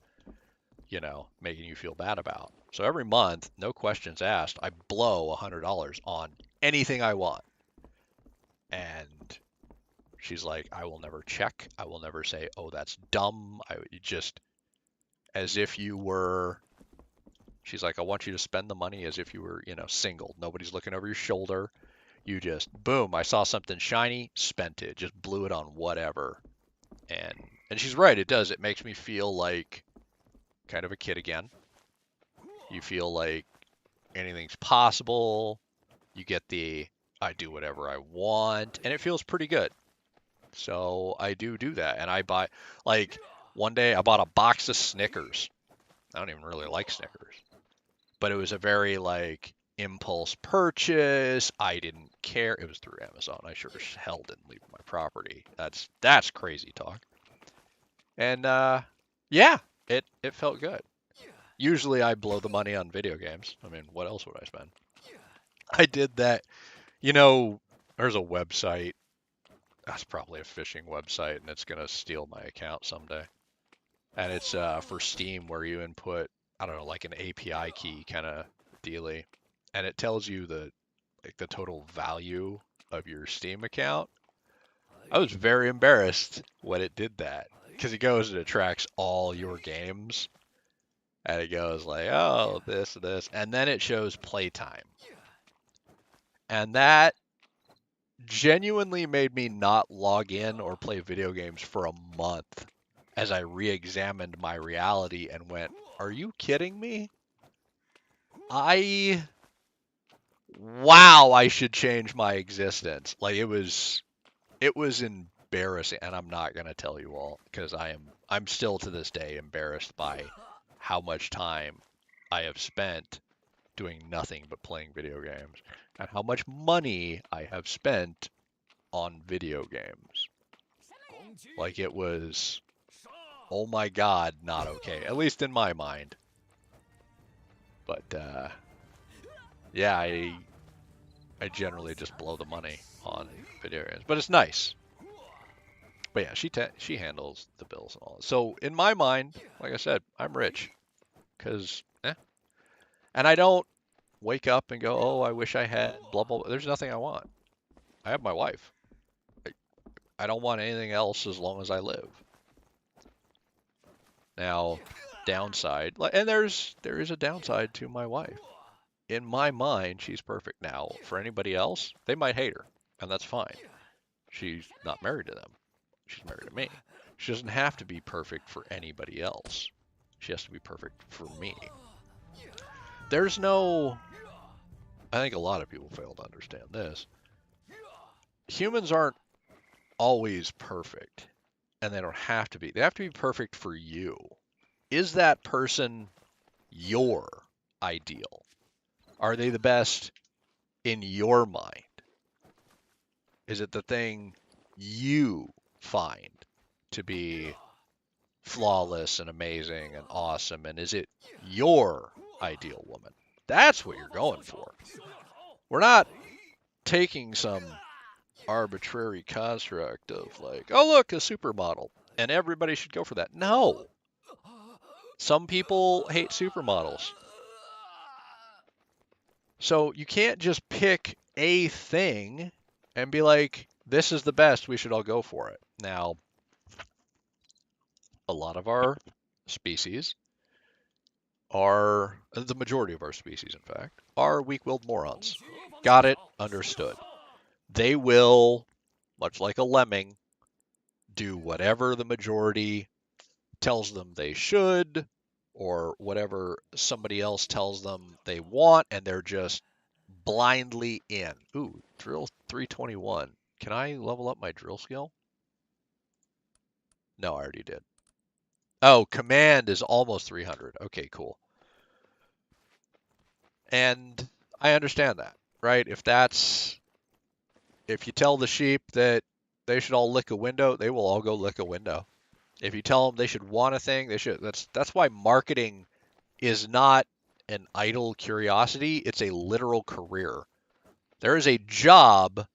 making you feel bad about. So every month, no questions asked, I blow $100 on anything I want. And she's like, I will never check. I will never say, oh, that's dumb. Just as if you were, she's like, I want you to spend the money as if you were, single. Nobody's looking over your shoulder. You just, boom, I saw something shiny, spent it, just blew it on whatever. And she's right, it does. It makes me feel like kind of a kid again. You feel like anything's possible. You get I do whatever I want, and it feels pretty good. So I do that, and I buy, one day I bought a box of Snickers. I don't even really like Snickers, but it was a very impulse purchase. I didn't care. It was through Amazon. I sure as hell didn't leave my property. That's crazy talk. And yeah, it felt good. Usually I blow the money on video games. I mean, what else would I spend? I did that. You know, there's a website. That's probably a phishing website, and it's gonna steal my account someday. And it's for Steam, where you input, I don't know, like an API key kind of dealy, and it tells you the total value of your Steam account. I was very embarrassed when it did that because it goes and it tracks all your games, and it goes like, oh, this, and then it shows playtime, and that genuinely made me not log in or play video games for a month as I re-examined my reality and went, are you kidding me? I wow, I should change my existence. Like it was embarrassing, and I'm not going to tell you all because I'm still to this day embarrassed by how much time I have spent doing nothing but playing video games and how much money I have spent on video games. Like it was, oh my God, not okay, at least in my mind. But yeah, I generally just blow the money on video games, but it's nice. But yeah, she handles the bills and all. So in my mind, like I said, I'm rich because and I don't wake up and go, oh, I wish I had blah blah blah. There's nothing I want. I have my wife. I don't want anything else as long as I live. Now, downside, and there is a downside to my wife. In my mind, she's perfect. Now, for anybody else, they might hate her, and that's fine. She's not married to them. She's married to me. She doesn't have to be perfect for anybody else. She has to be perfect for me. There's no... I think a lot of people fail to understand this. Humans aren't always perfect, and they don't have to be. They have to be perfect for you. Is that person your ideal? Are they the best in your mind? Is it the thing you find to be flawless and amazing and awesome? And is it your ideal woman? That's what you're going for. We're not taking some arbitrary construct of like, oh, look, a supermodel, and everybody should go for that. No. Some people hate supermodels. So you can't just pick a thing and be like, this is the best, we should all go for it. Now, a lot of our species are, the majority of our species, in fact, are weak-willed morons. Got it, understood. They will, much like a lemming, do whatever the majority tells them they should, or whatever somebody else tells them they want, and they're just blindly in. Ooh, drill 321. Can I level up my drill skill? No, I already did. Oh, command is almost 300. Okay, cool. And I understand that, right? If you tell the sheep that they should all lick a window, they will all go lick a window. If you tell them they should want a thing, they should. That's why marketing is not an idle curiosity, it's a literal career. There is a job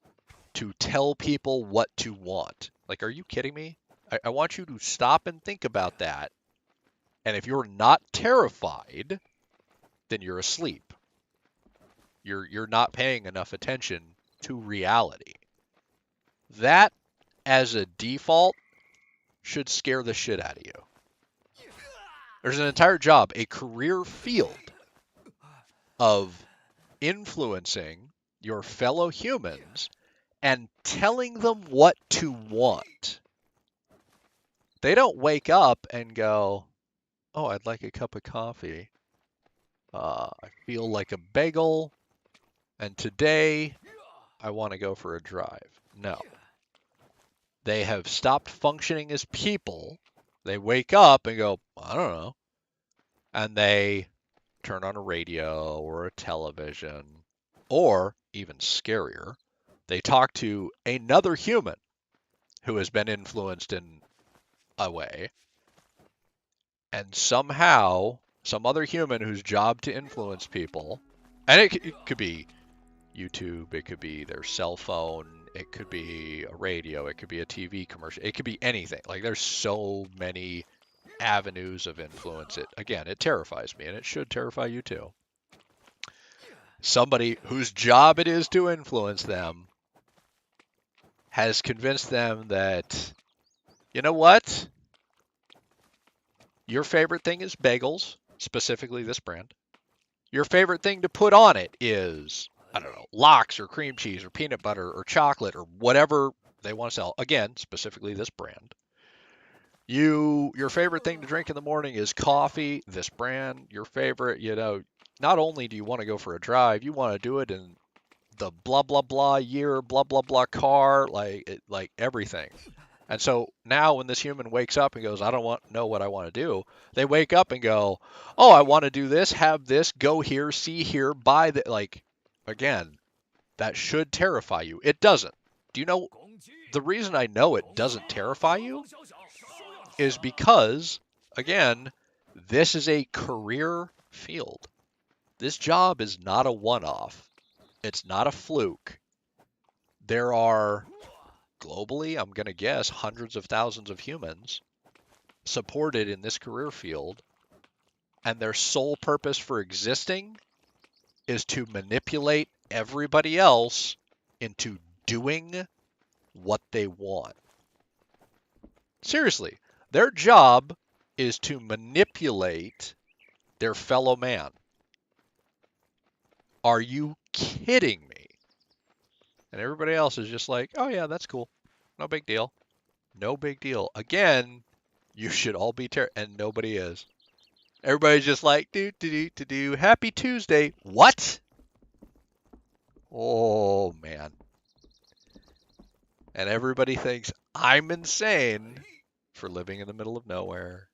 to tell people what to want. Like, are you kidding me? I want you to stop and think about that. And if you're not terrified, then you're asleep. You're not paying enough attention to reality. That, as a default, should scare the shit out of you. There's an entire job, a career field of influencing your fellow humans and telling them what to want. They don't wake up and go, oh, I'd like a cup of coffee. I feel like a bagel, and today I want to go for a drive. No. They have stopped functioning as people. They wake up and go, I don't know. And they turn on a radio or a television, or even scarier, they talk to another human who has been influenced in a way, And somehow, some other human whose job to influence people, and it could be YouTube, it could be their cell phone, it could be a radio, it could be a TV commercial, it could be anything. Like there's so many avenues of influence. It terrifies me, and it should terrify you too. Somebody whose job it is to influence them has convinced them that, you know what? Your favorite thing is bagels, specifically this brand. Your favorite thing to put on it is, I don't know, lox or cream cheese or peanut butter or chocolate or whatever they want to sell. Again, specifically this brand. Your favorite thing to drink in the morning is coffee, this brand. Your favorite, not only do you want to go for a drive, you want to do it in the blah blah blah year, blah blah blah car, like everything. And so now when this human wakes up and goes, I don't know what I want to do, they wake up and go, oh, I want to do this, have this, go here, see here, buy the, like, again, that should terrify you. It doesn't. Do you know the reason I know it doesn't terrify you is because, again, this is a career field. This job is not a one-off. It's not a fluke. There are, globally, I'm going to guess, hundreds of thousands of humans supported in this career field, and their sole purpose for existing is to manipulate everybody else into doing what they want. Seriously, their job is to manipulate their fellow man. Are you kidding me? And everybody else is just like, oh yeah, that's cool. No big deal. No big deal. Again, you should all be and nobody is. Everybody's just like, do. Happy Tuesday. What? Oh, man. And everybody thinks I'm insane for living in the middle of nowhere,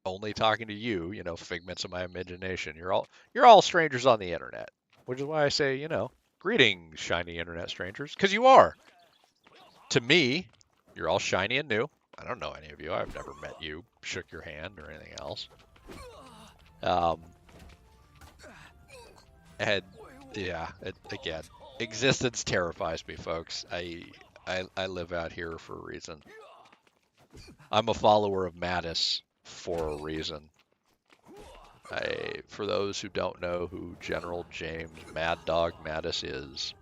only talking to you, figments of my imagination. You're all strangers on the internet, which is why I say, greetings, shiny internet strangers, because you are. To me, you're all shiny and new. I don't know any of you. I've never met you, shook your hand, or anything else. And yeah, again, existence terrifies me, folks. I live out here for a reason. I'm a follower of Mattis for a reason. For those who don't know who General James Mad Dog Mattis is,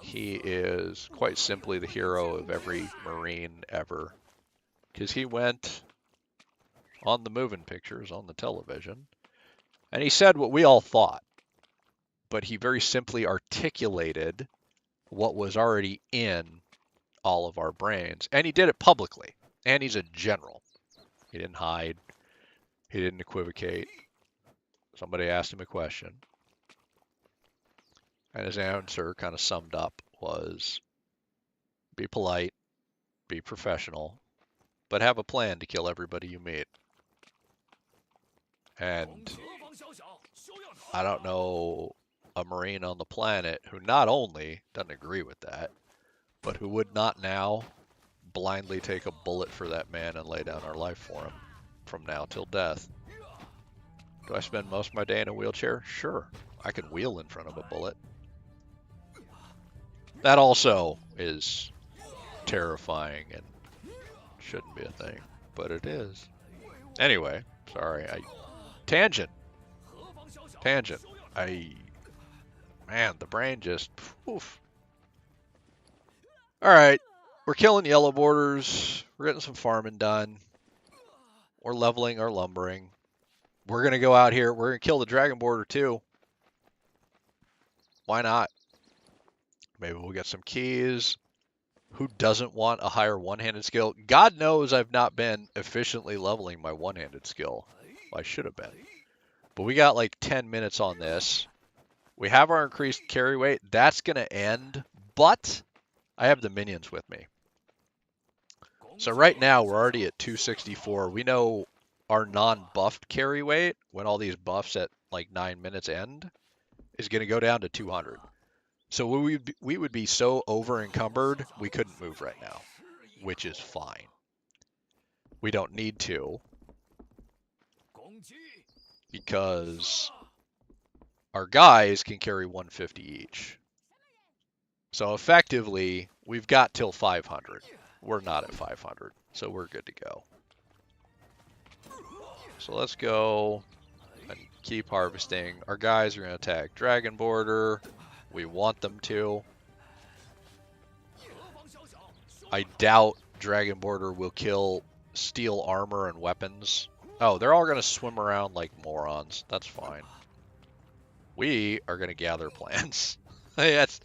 he is quite simply the hero of every Marine ever. Because he went on the moving pictures on the television, and he said what we all thought, but he very simply articulated what was already in all of our brains, and he did it publicly, and he's a general. He didn't hide. He didn't equivocate. Somebody asked him a question, and his answer kind of summed up was, be polite, be professional, but have a plan to kill everybody you meet. And I don't know a Marine on the planet who not only doesn't agree with that, but who would not now blindly take a bullet for that man and lay down our life for him from now till death. Do I spend most of my day in a wheelchair? Sure. I can wheel in front of a bullet. That also is terrifying and shouldn't be a thing, but it is. Anyway, sorry, tangent. Man, the brain just, poof. All right, we're killing yellow borders. We're getting some farming done. We're leveling our lumbering. We're going to go out here. We're going to kill the dragon border too. Why not? Maybe we'll get some keys. Who doesn't want a higher one-handed skill? God knows I've not been efficiently leveling my one-handed skill. Well, I should have been. But we got like 10 minutes on this. We have our increased carry weight. That's going to end, but I have the minions with me. So right now we're already at 264. We know our non-buffed carry weight, when all these buffs at like 9 minutes end, is going to go down to 200. So we would be so over encumbered we couldn't move right now, which is fine. We don't need to. because our guys can carry 150 each. So effectively, we've got till 500. We're not at 500, so we're good to go. So let's go and keep harvesting. Our guys are going to attack Dragon Border. We want them to. I doubt Dragon Border will kill steel armor and weapons. Oh, they're all going to swim around like morons. That's fine. We are going to gather plants. that's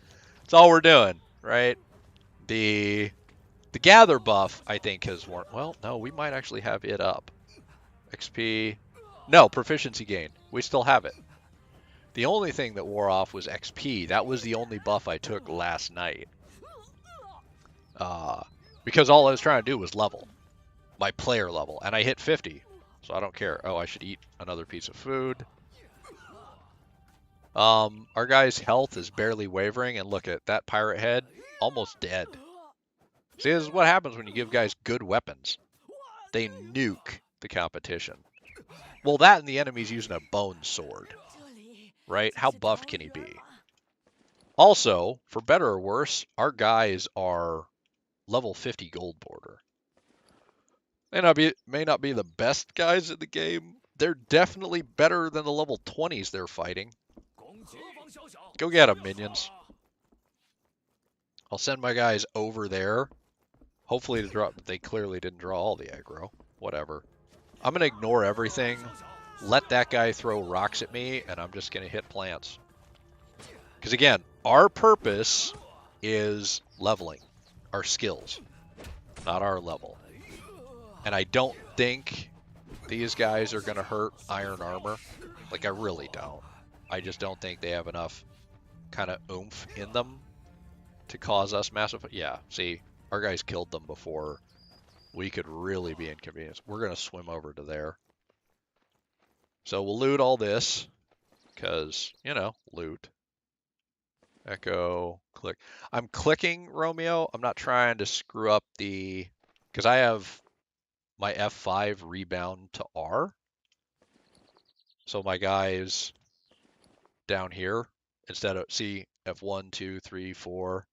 all we're doing, right? The gather buff, I think, has worn. Well, no, we might actually have it up. XP. No, proficiency gain. We still have it. The only thing that wore off was XP. That was the only buff I took last night. Because all I was trying to do was level. My player level. And I hit 50. So I don't care. Oh, I should eat another piece of food. Our guy's health is barely wavering. And look at that pirate head. Almost dead. See, this is what happens when you give guys good weapons. They nuke the competition. Well, that and the enemy's using a bone sword. Right? How buffed can he be? Also, for better or worse, our guys are level 50 gold border. May not be the best guys in the game. They're definitely better than the level 20s they're fighting. Go get them, minions. I'll send my guys over there. Hopefully to draw. They clearly didn't draw all the aggro. Whatever. I'm going to ignore everything. Let that guy throw rocks at me, and I'm just going to hit plants. Because again, our purpose is leveling our skills, not our level. And I don't think these guys are going to hurt iron armor. Like, I really don't. I just don't think they have enough kind of oomph in them to cause us massive... Yeah, see, our guys killed them before we could really be inconvenienced. We're going to swim over to there. So we'll loot all this because, you know, loot. Echo, click. I'm clicking Romeo. I'm not trying to screw up the... Because I have my F5 rebound to R. So my guys down here, instead of, see, F1, 2, 3, 4,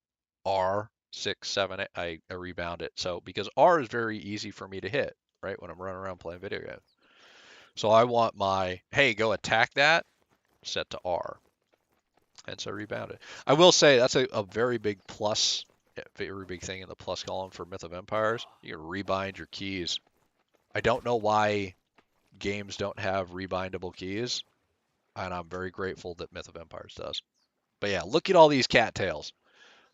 R, 6, 7, 8, I rebound it. So, because R is very easy for me to hit, right, when I'm running around playing video games. So I want my, hey, go attack that, set to R. And so rebound it. I will say that's a very big plus, very big thing in the plus column for Myth of Empires. You can rebind your keys. I don't know why games don't have rebindable keys, and I'm very grateful that Myth of Empires does. But yeah, look at all these cattails.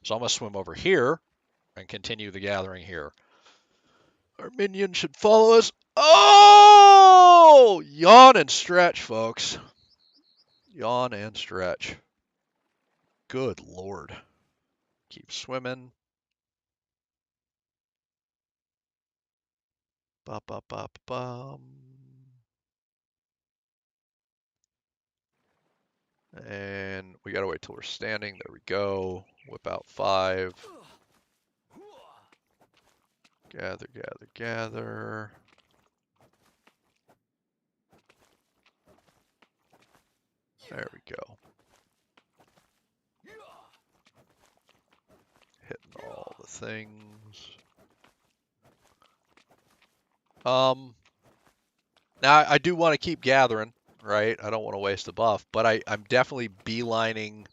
So I'm going to swim over here and continue the gathering here. Our minions should follow us. Oh! Yawn and stretch, folks. Yawn and stretch. Good Lord. Keep swimming. Ba-ba-ba-bum. And we gotta wait till we're standing. There we go. Whip out 5. Gather, gather, gather. There we go. Hitting all the things. Now I do want to keep gathering, right? I don't want to waste the buff, but I'm definitely beelining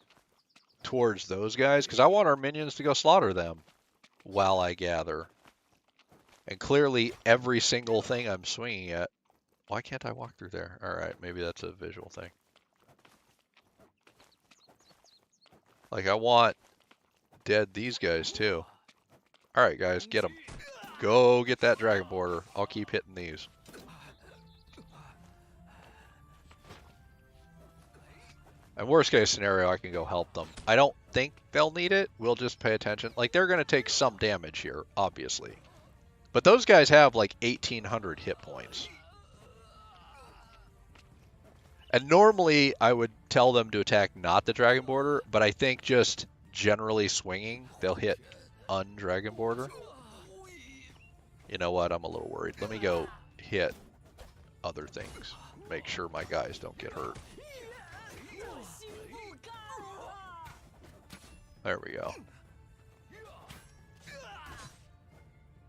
towards those guys because I want our minions to go slaughter them while I gather. And clearly every single thing I'm swinging at. Why can't I walk through there? All right, maybe that's a visual thing. Like, I want dead these guys too. All right, guys, get them. Go get that dragon border. I'll keep hitting these. And worst case scenario, I can go help them. I don't think they'll need it. We'll just pay attention. Like, they're going to take some damage here, obviously. But those guys have like 1,800 hit points. And normally I would tell them to attack not the dragon border, but I think just generally swinging, they'll hit un-dragon border. You know what? I'm a little worried. Let me go hit other things. make sure my guys don't get hurt. There we go.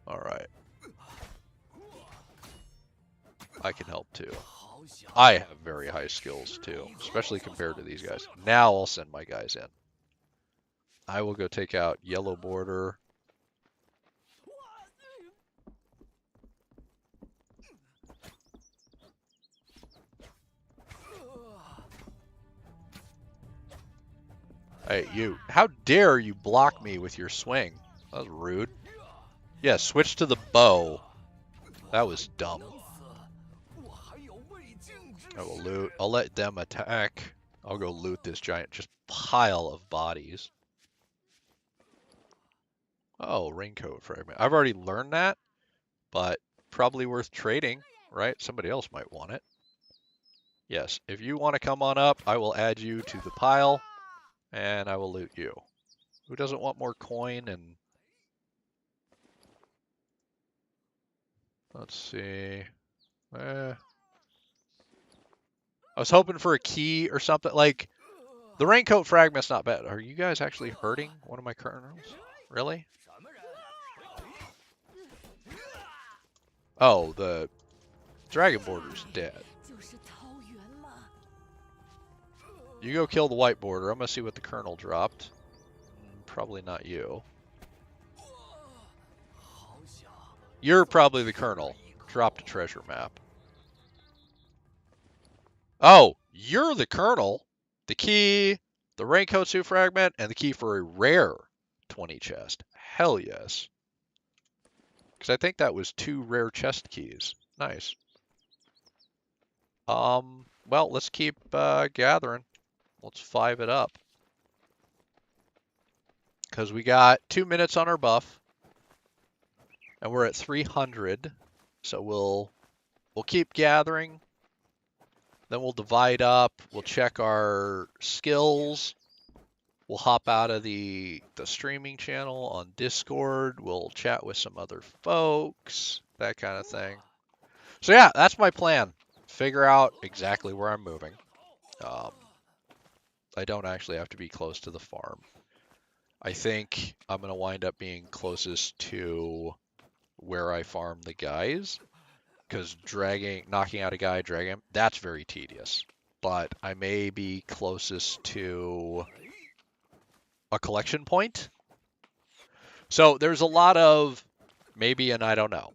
Alright. I can help too. I have very high skills too, especially compared to these guys. Now I'll send my guys in. I will go take out yellow border. Hey, you. How dare you block me with your swing? That was rude. Yeah, switch to the bow. That was dumb. I will loot. I'll let them attack. I'll go loot this giant just pile of bodies. Oh, raincoat fragment. I've already learned that, but probably worth trading, right? Somebody else might want it. Yes, if you want to come on up, I will add you to the pile, and I will loot you. Who doesn't want more coin and... Let's see... I was hoping for a key or something. Like, the raincoat fragment's not bad. Are you guys actually hurting one of my colonels? Really? Oh, the dragon border's dead. You go kill the white border. I'm going to see what the colonel dropped. Probably not you. You're probably the colonel. Dropped a treasure map. Oh, you're the colonel. The key, the raincoat suit fragment, and the key for a rare 20 chest. Hell yes. Because I think that was 2 rare chest keys. Nice. Well, let's keep gathering. Let's 5 it up. Because we got 2 minutes on our buff. And we're at 300. So we'll keep gathering. Then we'll divide up. We'll check our skills. We'll hop out of the streaming channel on Discord. We'll chat with some other folks. That kind of thing. So yeah, that's my plan. Figure out exactly where I'm moving. I don't actually have to be close to the farm. I think I'm going to wind up being closest to where I farm the guys. Because knocking out a guy, dragging him, that's very tedious. But I may be closest to a collection point. So there's a lot of maybe and I don't know.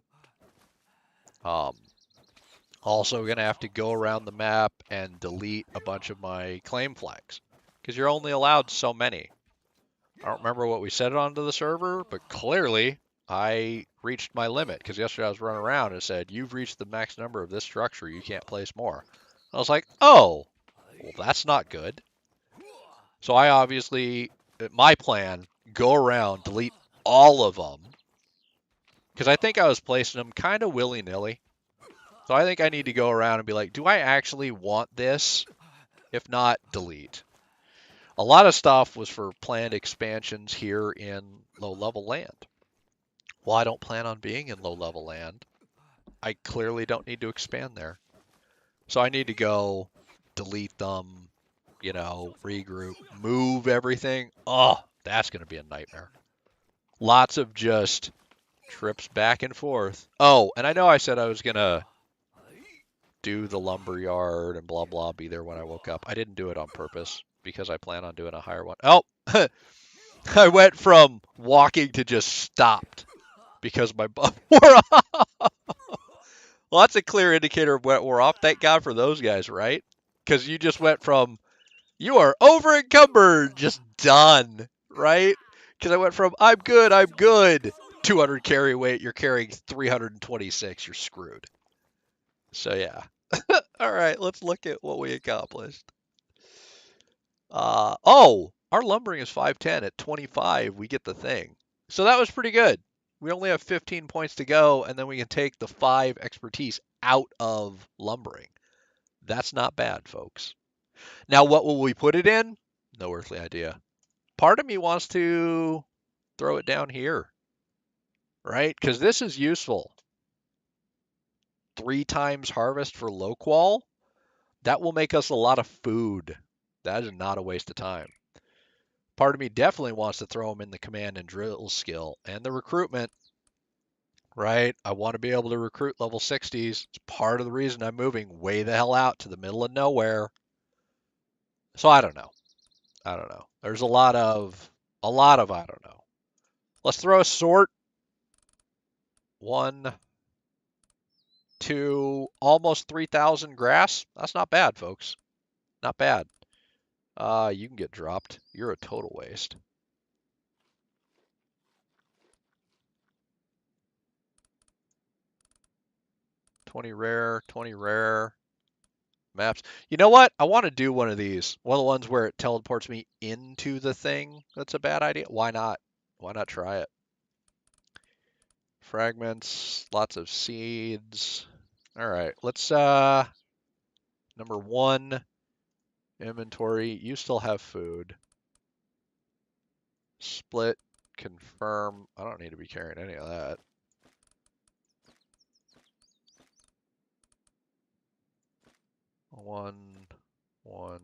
Also going to have to go around the map and delete a bunch of my claim flags. Because you're only allowed so many. I don't remember what we set it onto the server, but clearly I reached my limit. Because yesterday I was running around and it said, you've reached the max number of this structure, you can't place more. I was like, oh, well that's not good. So I obviously, my plan, go around, delete all of them. Because I think I was placing them kind of willy-nilly. So I think I need to go around and be like, do I actually want this? If not, delete. A lot of stuff was for planned expansions here in low-level land. Well, I don't plan on being in low-level land. I clearly don't need to expand there. So I need to go delete them, you know, regroup, move everything. Oh, that's going to be a nightmare. Lots of just trips back and forth. Oh, and I know I said I was going to do the lumber yard and blah, blah, be there when I woke up. I didn't do it on purpose because I plan on doing a higher one. Oh, I went from walking to just stopped because my buff wore off. Well, that's a clear indicator of what wore off. Thank God for those guys, right? Because you just went from, you are over encumbered, just done, right? Because I went from, I'm good, 200 carry weight, you're carrying 326, you're screwed. So yeah. All right, let's look at what we accomplished. Oh, our lumbering is 510. At 25, we get the thing. So that was pretty good. We only have 15 points to go, and then we can take the 5 expertise out of lumbering. That's not bad, folks. Now, what will we put it in? No earthly idea. Part of me wants to throw it down here, right? Because this is useful. 3 times harvest for low qual. That will make us a lot of food. That is not a waste of time. Part of me definitely wants to throw them in the command and drill skill and the recruitment, right? I want to be able to recruit level 60s. It's part of the reason I'm moving way the hell out to the middle of nowhere. So I don't know. I don't know. There's a lot of I don't know. Let's throw a sort. 1, 2, almost 3,000 grass. That's not bad, folks. Not bad. You can get dropped. You're a total waste. 20 rare, 20 rare. Maps. You know what? I want to do one of these. One of the ones where it teleports me into the thing. That's a bad idea. Why not? Why not try it? Fragments, lots of seeds. All right, let's number 1 inventory. You still have food. Split, confirm. I don't need to be carrying any of that. One, one.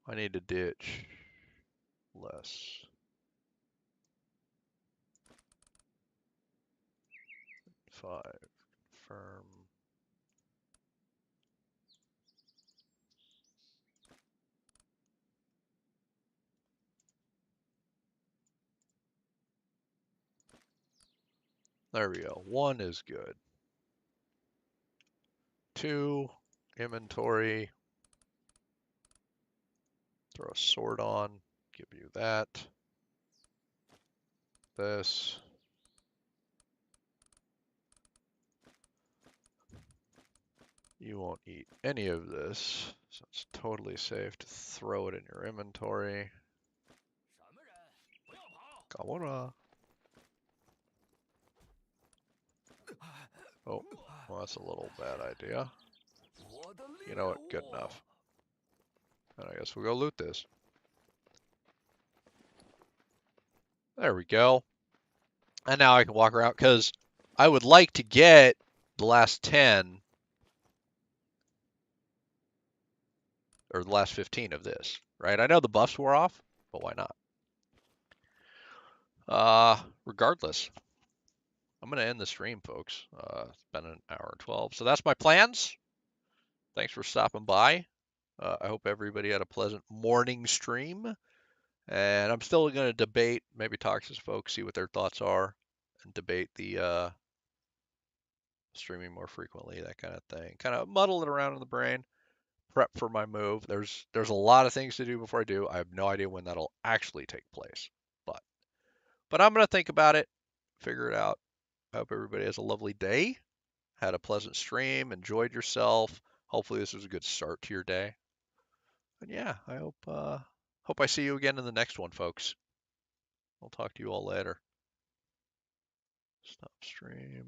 I need to ditch less. 5, confirm. There we go. 1 is good. 2, inventory. Throw a sword on. Give you that. This. You won't eat any of this, so it's totally safe to throw it in your inventory. Kawara. Oh, well, that's a little bad idea. You know what? Good enough. And I guess we'll go loot this. There we go. And now I can walk around, because I would like to get the last 10 or the last 15 of this, right? I know the buffs wore off, but why not? Regardless, I'm going to end the stream, folks. It's been an hour and 12. So that's my plans. Thanks for stopping by. I hope everybody had a pleasant morning stream. And I'm still going to debate, maybe talk to some folks, see what their thoughts are, and debate the streaming more frequently, that kind of thing. Kind of muddle it around in the brain, prep for my move. There's a lot of things to do before I do. I have no idea when that'll actually take place, but I'm going to think about it, figure it out. I hope everybody has a lovely day, had a pleasant stream, enjoyed yourself. Hopefully this was a good start to your day. And yeah, I hope I see you again in the next one, folks. I'll talk to you all later. Stop stream.